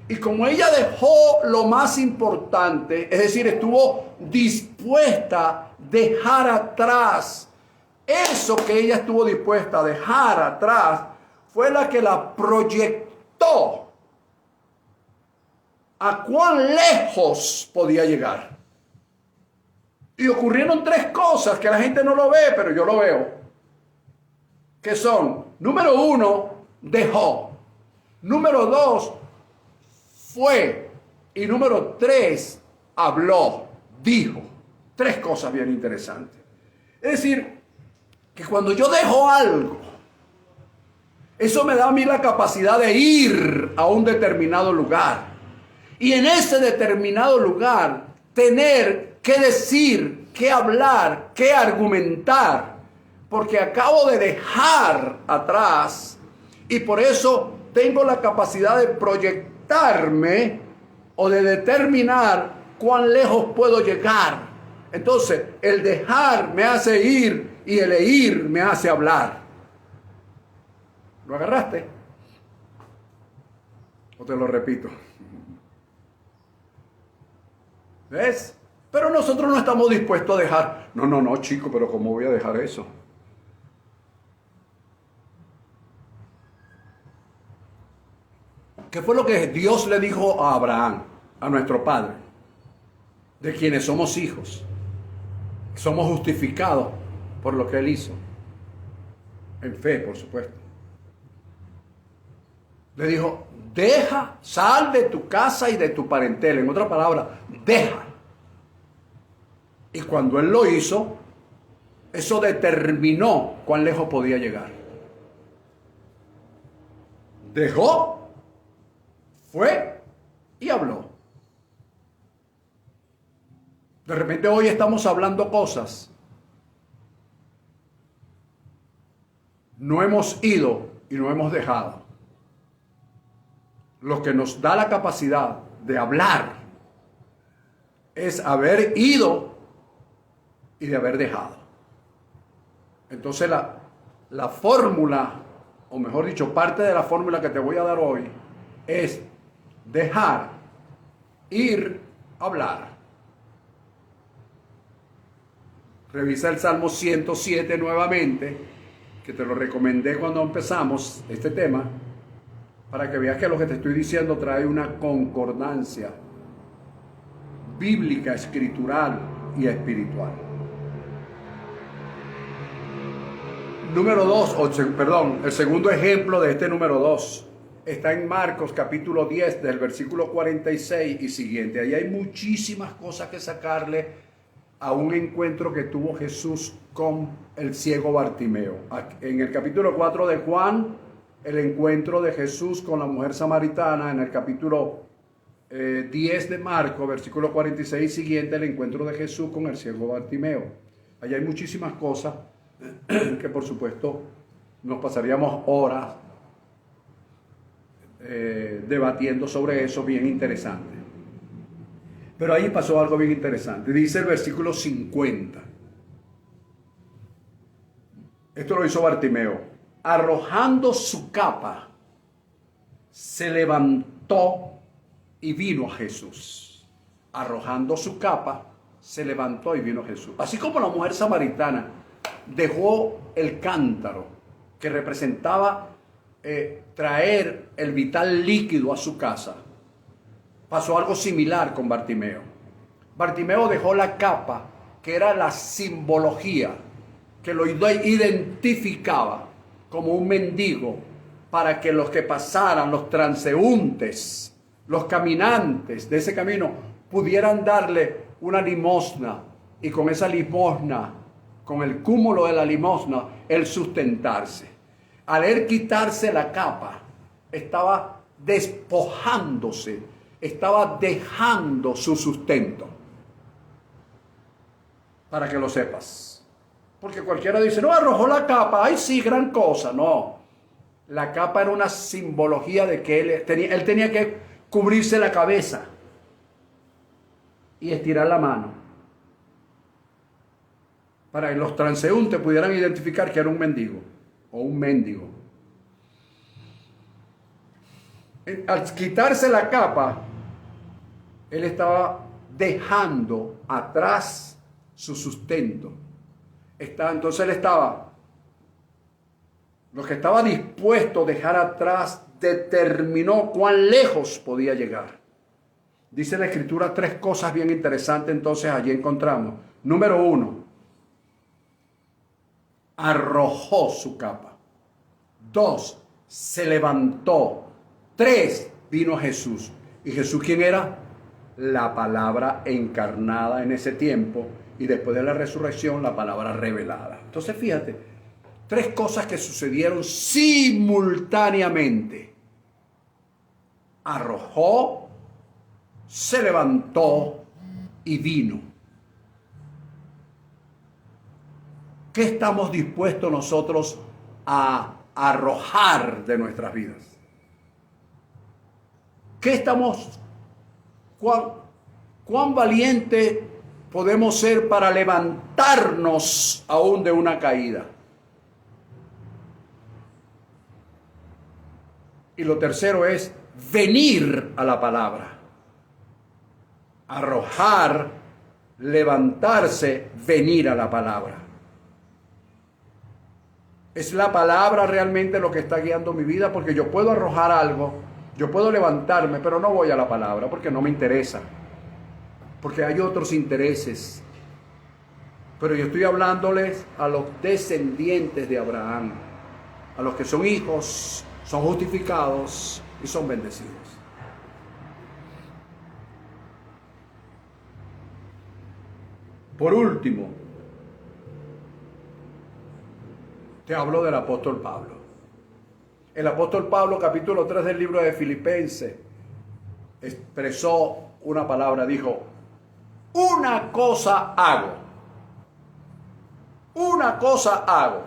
Y como ella dejó lo más importante, es decir, estuvo dispuesta a dejar atrás eso que ella estuvo dispuesta a dejar atrás, fue la que la proyectó a cuán lejos podía llegar. Y ocurrieron tres cosas que la gente no lo ve, pero yo lo veo. Que son, número uno, dejó. Número dos, fue. Y número tres, habló, dijo. Tres cosas bien interesantes. Es decir, que cuando yo dejo algo, eso me da a mí la capacidad de ir a un determinado lugar. Y en ese determinado lugar, tener que decir, que hablar, que argumentar. Porque acabo de dejar atrás y por eso tengo la capacidad de proyectarme o de determinar cuán lejos puedo llegar. Entonces, el dejar me hace ir y el ir me hace hablar. ¿Lo agarraste? ¿O te lo repito? ¿Ves? Pero nosotros no estamos dispuestos a dejar. No, chico, pero ¿cómo voy a dejar eso? ¿Qué fue lo que Dios le dijo a Abraham, a nuestro padre? De quienes somos hijos. Somos justificados por lo que Él hizo. En fe, por supuesto. Le dijo, sal de tu casa y de tu parentela. En otra palabra, deja. Y cuando Él lo hizo, eso determinó cuán lejos podía llegar. Dejó, fue y habló. De repente hoy estamos hablando cosas. No hemos ido y no hemos dejado. Lo que nos da la capacidad de hablar es haber ido y de haber dejado. Entonces la fórmula, o mejor dicho, parte de la fórmula que te voy a dar hoy es dejar, ir, hablar. Revisa el Salmo 107 nuevamente, que te lo recomendé cuando empezamos este tema, para que veas que lo que te estoy diciendo trae una concordancia bíblica, escritural y espiritual. Número 2, el segundo ejemplo de este número 2 está en Marcos capítulo 10 del versículo 46 y siguiente. Ahí hay muchísimas cosas que sacarle a un encuentro que tuvo Jesús con el ciego Bartimeo. En el capítulo 4 de Juan, el encuentro de Jesús con la mujer samaritana. En el capítulo 10 de Marcos, versículo 46 y siguiente, el encuentro de Jesús con el ciego Bartimeo. Allí hay muchísimas cosas que por supuesto nos pasaríamos horas debatiendo sobre eso, bien interesante. Pero ahí pasó algo bien interesante. Dice el versículo 50. Esto lo hizo Bartimeo. Arrojando su capa, se levantó y vino a Jesús. Arrojando su capa, se levantó y vino a Jesús. Así como la mujer samaritana dejó el cántaro que representaba traer el vital líquido a su casa, pasó algo similar con Bartimeo. Bartimeo dejó la capa, que era la simbología, que lo identificaba como un mendigo, para que los que pasaran, los transeúntes, los caminantes de ese camino, pudieran darle una limosna, y con esa limosna, con el cúmulo de la limosna, él sustentarse. Al él quitarse la capa, estaba despojándose, estaba dejando su sustento. Para que lo sepas. Porque cualquiera dice, no, arrojó la capa, ay sí, gran cosa. No, la capa era una simbología de que él tenía que cubrirse la cabeza y estirar la mano, para que los transeúntes pudieran identificar que era un mendigo o un mendigo. Al quitarse la capa, él estaba dejando atrás su sustento. Entonces él estaba, lo que estaba dispuesto a dejar atrás, determinó cuán lejos podía llegar. Dice la Escritura 3 cosas bien interesantes, entonces allí encontramos. Número 1, arrojó su capa. 2, se levantó. 3, vino Jesús. ¿Y Jesús quién era? La palabra encarnada en ese tiempo, y después de la resurrección, la palabra revelada. Entonces fíjate, 3 cosas que sucedieron simultáneamente. Arrojó, se levantó y vino. ¿Qué estamos dispuestos nosotros a arrojar de nuestras vidas? ¿Qué estamos, cuán valiente podemos ser para levantarnos aún de una caída? Y lo tercero es venir a la palabra. Arrojar, levantarse, venir a la palabra. ¿Es la palabra realmente lo que está guiando mi vida? Porque yo puedo arrojar algo, yo puedo levantarme, pero no voy a la palabra porque no me interesa. Porque hay otros intereses. Pero yo estoy hablándoles a los descendientes de Abraham, a los que son hijos, son justificados y son bendecidos. Por último, te hablo del apóstol Pablo. El apóstol Pablo, capítulo 3 del libro de Filipenses, expresó una palabra, dijo: una cosa hago. Una cosa hago.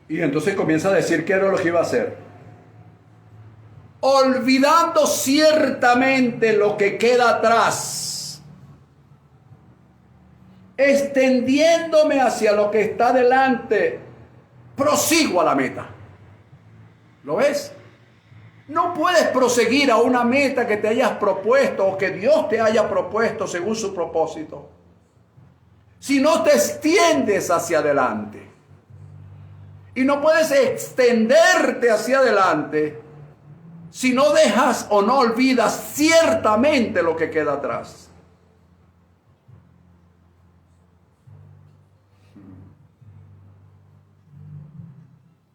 Y entonces comienza a decir qué era lo que iba a hacer. Olvidando ciertamente lo que queda atrás, extendiéndome hacia lo que está delante, prosigo a la meta. ¿Lo ves? No puedes proseguir a una meta que te hayas propuesto o que Dios te haya propuesto según su propósito, si no te extiendes hacia adelante. Y no puedes extenderte hacia adelante si no dejas o no olvidas ciertamente lo que queda atrás.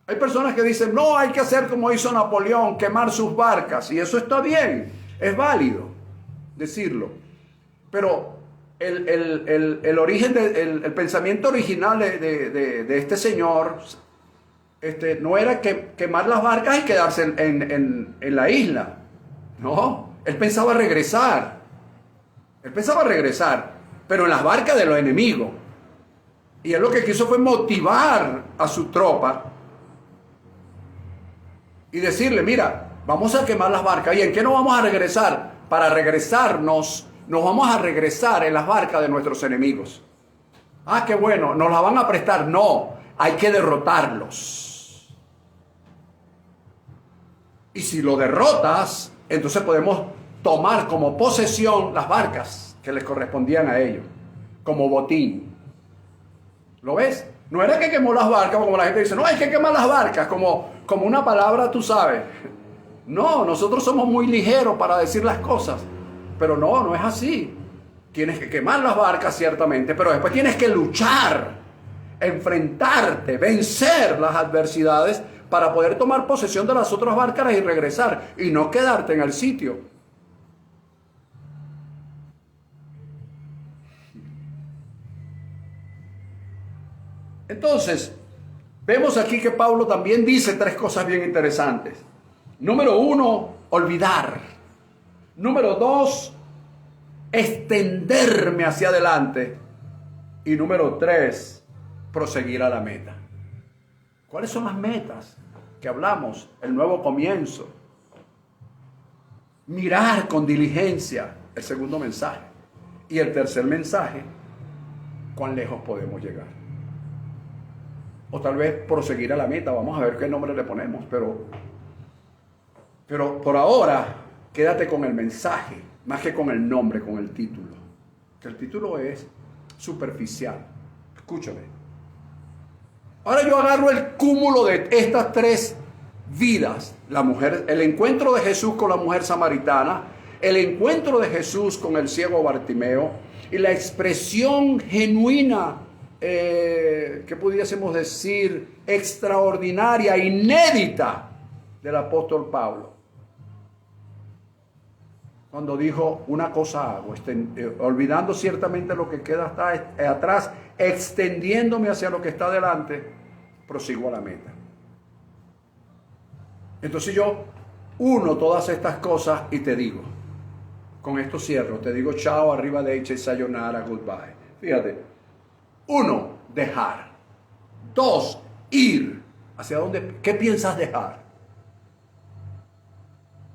Hay personas que dicen, no, hay que hacer como hizo Napoleón, quemar sus barcas. Y eso está bien, es válido decirlo. Pero el origen, el pensamiento original de este señor no era quemar las barcas y quedarse en la isla. No, él pensaba regresar. Él pensaba regresar, pero en las barcas de los enemigos. Y él lo que quiso fue motivar a su tropa y decirle, mira, vamos a quemar las barcas. ¿Y en qué nos vamos a regresar? Para regresarnos, nos vamos a regresar en las barcas de nuestros enemigos. Ah, qué bueno, nos las van a prestar. No, hay que derrotarlos. Y si lo derrotas, entonces podemos tomar como posesión las barcas que les correspondían a ellos, como botín. ¿Lo ves? No era que quemó las barcas, como la gente dice, no, hay que quemar las barcas, como una palabra, tú sabes. No, nosotros somos muy ligeros para decir las cosas, pero no es así. Tienes que quemar las barcas, ciertamente, pero después tienes que luchar, enfrentarte, vencer las adversidades para poder tomar posesión de las otras barcas y regresar, y no quedarte en el sitio. Entonces, vemos aquí que Pablo también dice 3 cosas bien interesantes. Número 1, olvidar. Número 2, extenderme hacia adelante. Y número 3, proseguir a la meta. ¿Cuáles son las metas que hablamos? El nuevo comienzo. Mirar con diligencia, el segundo mensaje. Y el tercer mensaje, cuán lejos podemos llegar. o tal vez proseguir a la meta. Vamos a ver qué nombre le ponemos, pero por ahora quédate con el mensaje, más que con el nombre, con el título. Que el título es superficial. Escúchame. Ahora yo agarro el cúmulo de estas tres vidas. La mujer, el encuentro de Jesús con la mujer samaritana, el encuentro de Jesús con el ciego Bartimeo y la expresión genuina, que pudiésemos decir, extraordinaria, inédita del apóstol Pablo. Cuando dijo, una cosa hago, olvidando ciertamente lo que queda atrás, extendiéndome hacia lo que está delante, prosigo a la meta. Entonces yo uno todas estas cosas y te digo, con esto cierro, te digo chao, arriba de hecha, sayonara, goodbye. Fíjate, 1, dejar. 2, ir. ¿Hacia dónde? ¿Qué piensas dejar?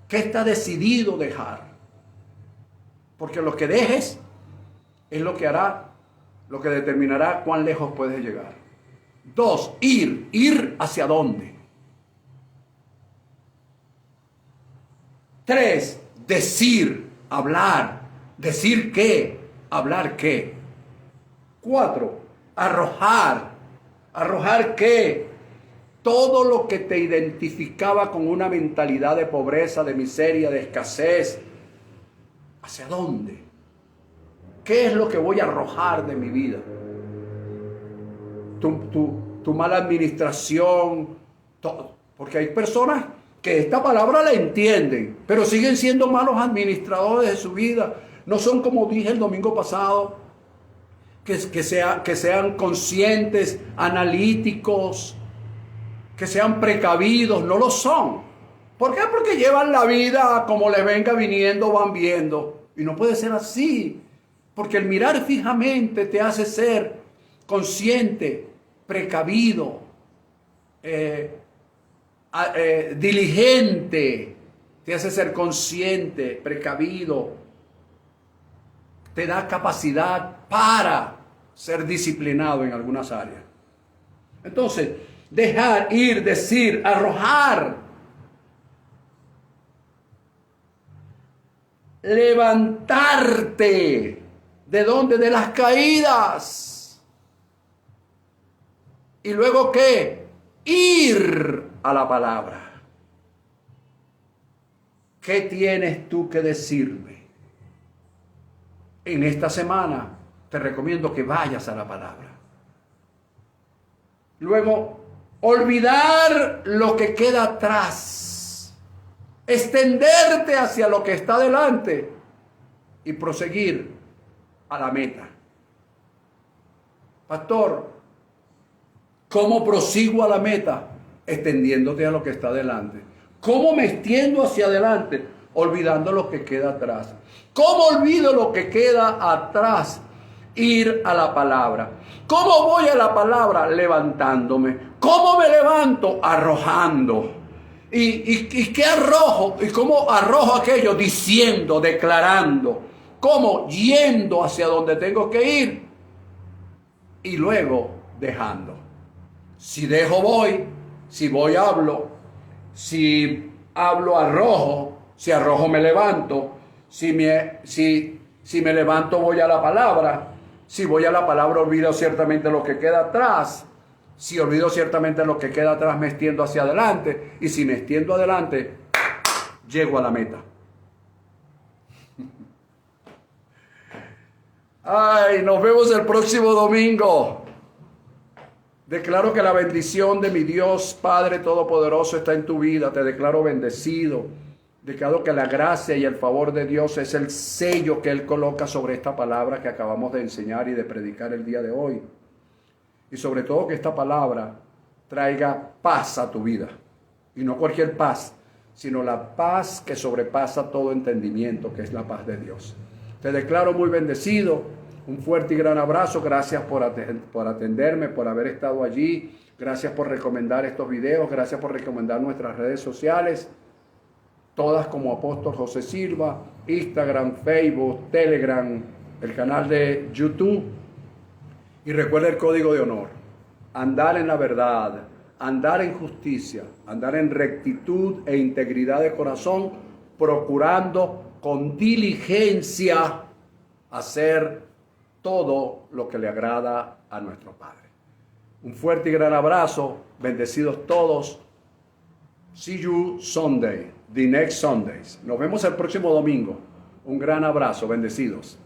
¿Qué está decidido dejar? Porque lo que dejes es lo que hará, lo que determinará cuán lejos puedes llegar. 2, ir. ¿Ir hacia dónde? 3, decir, hablar. ¿Decir qué? ¿Hablar qué? 4, arrojar. ¿Arrojar qué? Todo lo que te identificaba con una mentalidad de pobreza, de miseria, de escasez. ¿Hacia dónde? ¿Qué es lo que voy a arrojar de mi vida? Tu mala administración, todo. Porque hay personas que esta palabra la entienden, pero siguen siendo malos administradores de su vida. No son, como dije el domingo pasado, que sean conscientes, analíticos, que sean precavidos. No lo son. ¿Por qué? Porque llevan la vida como les venga viniendo, van viendo. Y no puede ser así. Porque el mirar fijamente te hace ser consciente, precavido, diligente. Te hace ser consciente, precavido. Te da capacidad para ser disciplinado en algunas áreas. Entonces, dejar, ir, decir, arrojar. Levantarte. ¿De dónde? De las caídas. ¿Y luego qué? Ir a la palabra. ¿Qué tienes tú que decirme? En esta semana te recomiendo que vayas a la palabra. Luego, olvidar lo que queda atrás. Extenderte hacia lo que está delante y proseguir a la meta. Pastor, ¿cómo prosigo a la meta? Extendiéndote a lo que está delante. ¿Cómo me extiendo hacia adelante? Olvidando lo que queda atrás. ¿Cómo olvido lo que queda atrás? Ir a la palabra. ¿Cómo voy a la palabra? Levantándome. ¿Cómo me levanto? Arrojando. ¿Y qué arrojo? ¿Y cómo arrojo aquello? Diciendo, declarando. ¿Cómo? Yendo hacia donde tengo que ir. Y luego dejando. Si dejo voy. Si voy hablo. Si hablo arrojo. Si arrojo me levanto. Si me levanto voy a la palabra. Si voy a la palabra olvido ciertamente lo que queda atrás. Si olvido ciertamente lo que queda atrás me extiendo hacia adelante. Y si me extiendo adelante, llego a la meta. Ay, nos vemos el próximo domingo. Declaro que la bendición de mi Dios Padre Todopoderoso está en tu vida. Te declaro bendecido. Declaro que la gracia y el favor de Dios es el sello que Él coloca sobre esta palabra que acabamos de enseñar y de predicar el día de hoy. Y sobre todo que esta palabra traiga paz a tu vida. Y no cualquier paz, sino la paz que sobrepasa todo entendimiento, que es la paz de Dios. Te declaro muy bendecido. Un fuerte y gran abrazo. Gracias por atenderme, por haber estado allí. Gracias por recomendar estos videos. Gracias por recomendar nuestras redes sociales. Todas como Apóstol José Silva. Instagram, Facebook, Telegram, el canal de YouTube. Y recuerda el código de honor. andar en la verdad, andar en justicia, andar en rectitud e integridad de corazón, procurando con diligencia hacer todo lo que le agrada a nuestro Padre. Un fuerte y gran abrazo, bendecidos todos. See you Sunday, the next Sundays. Nos vemos el próximo domingo. Un gran abrazo, bendecidos.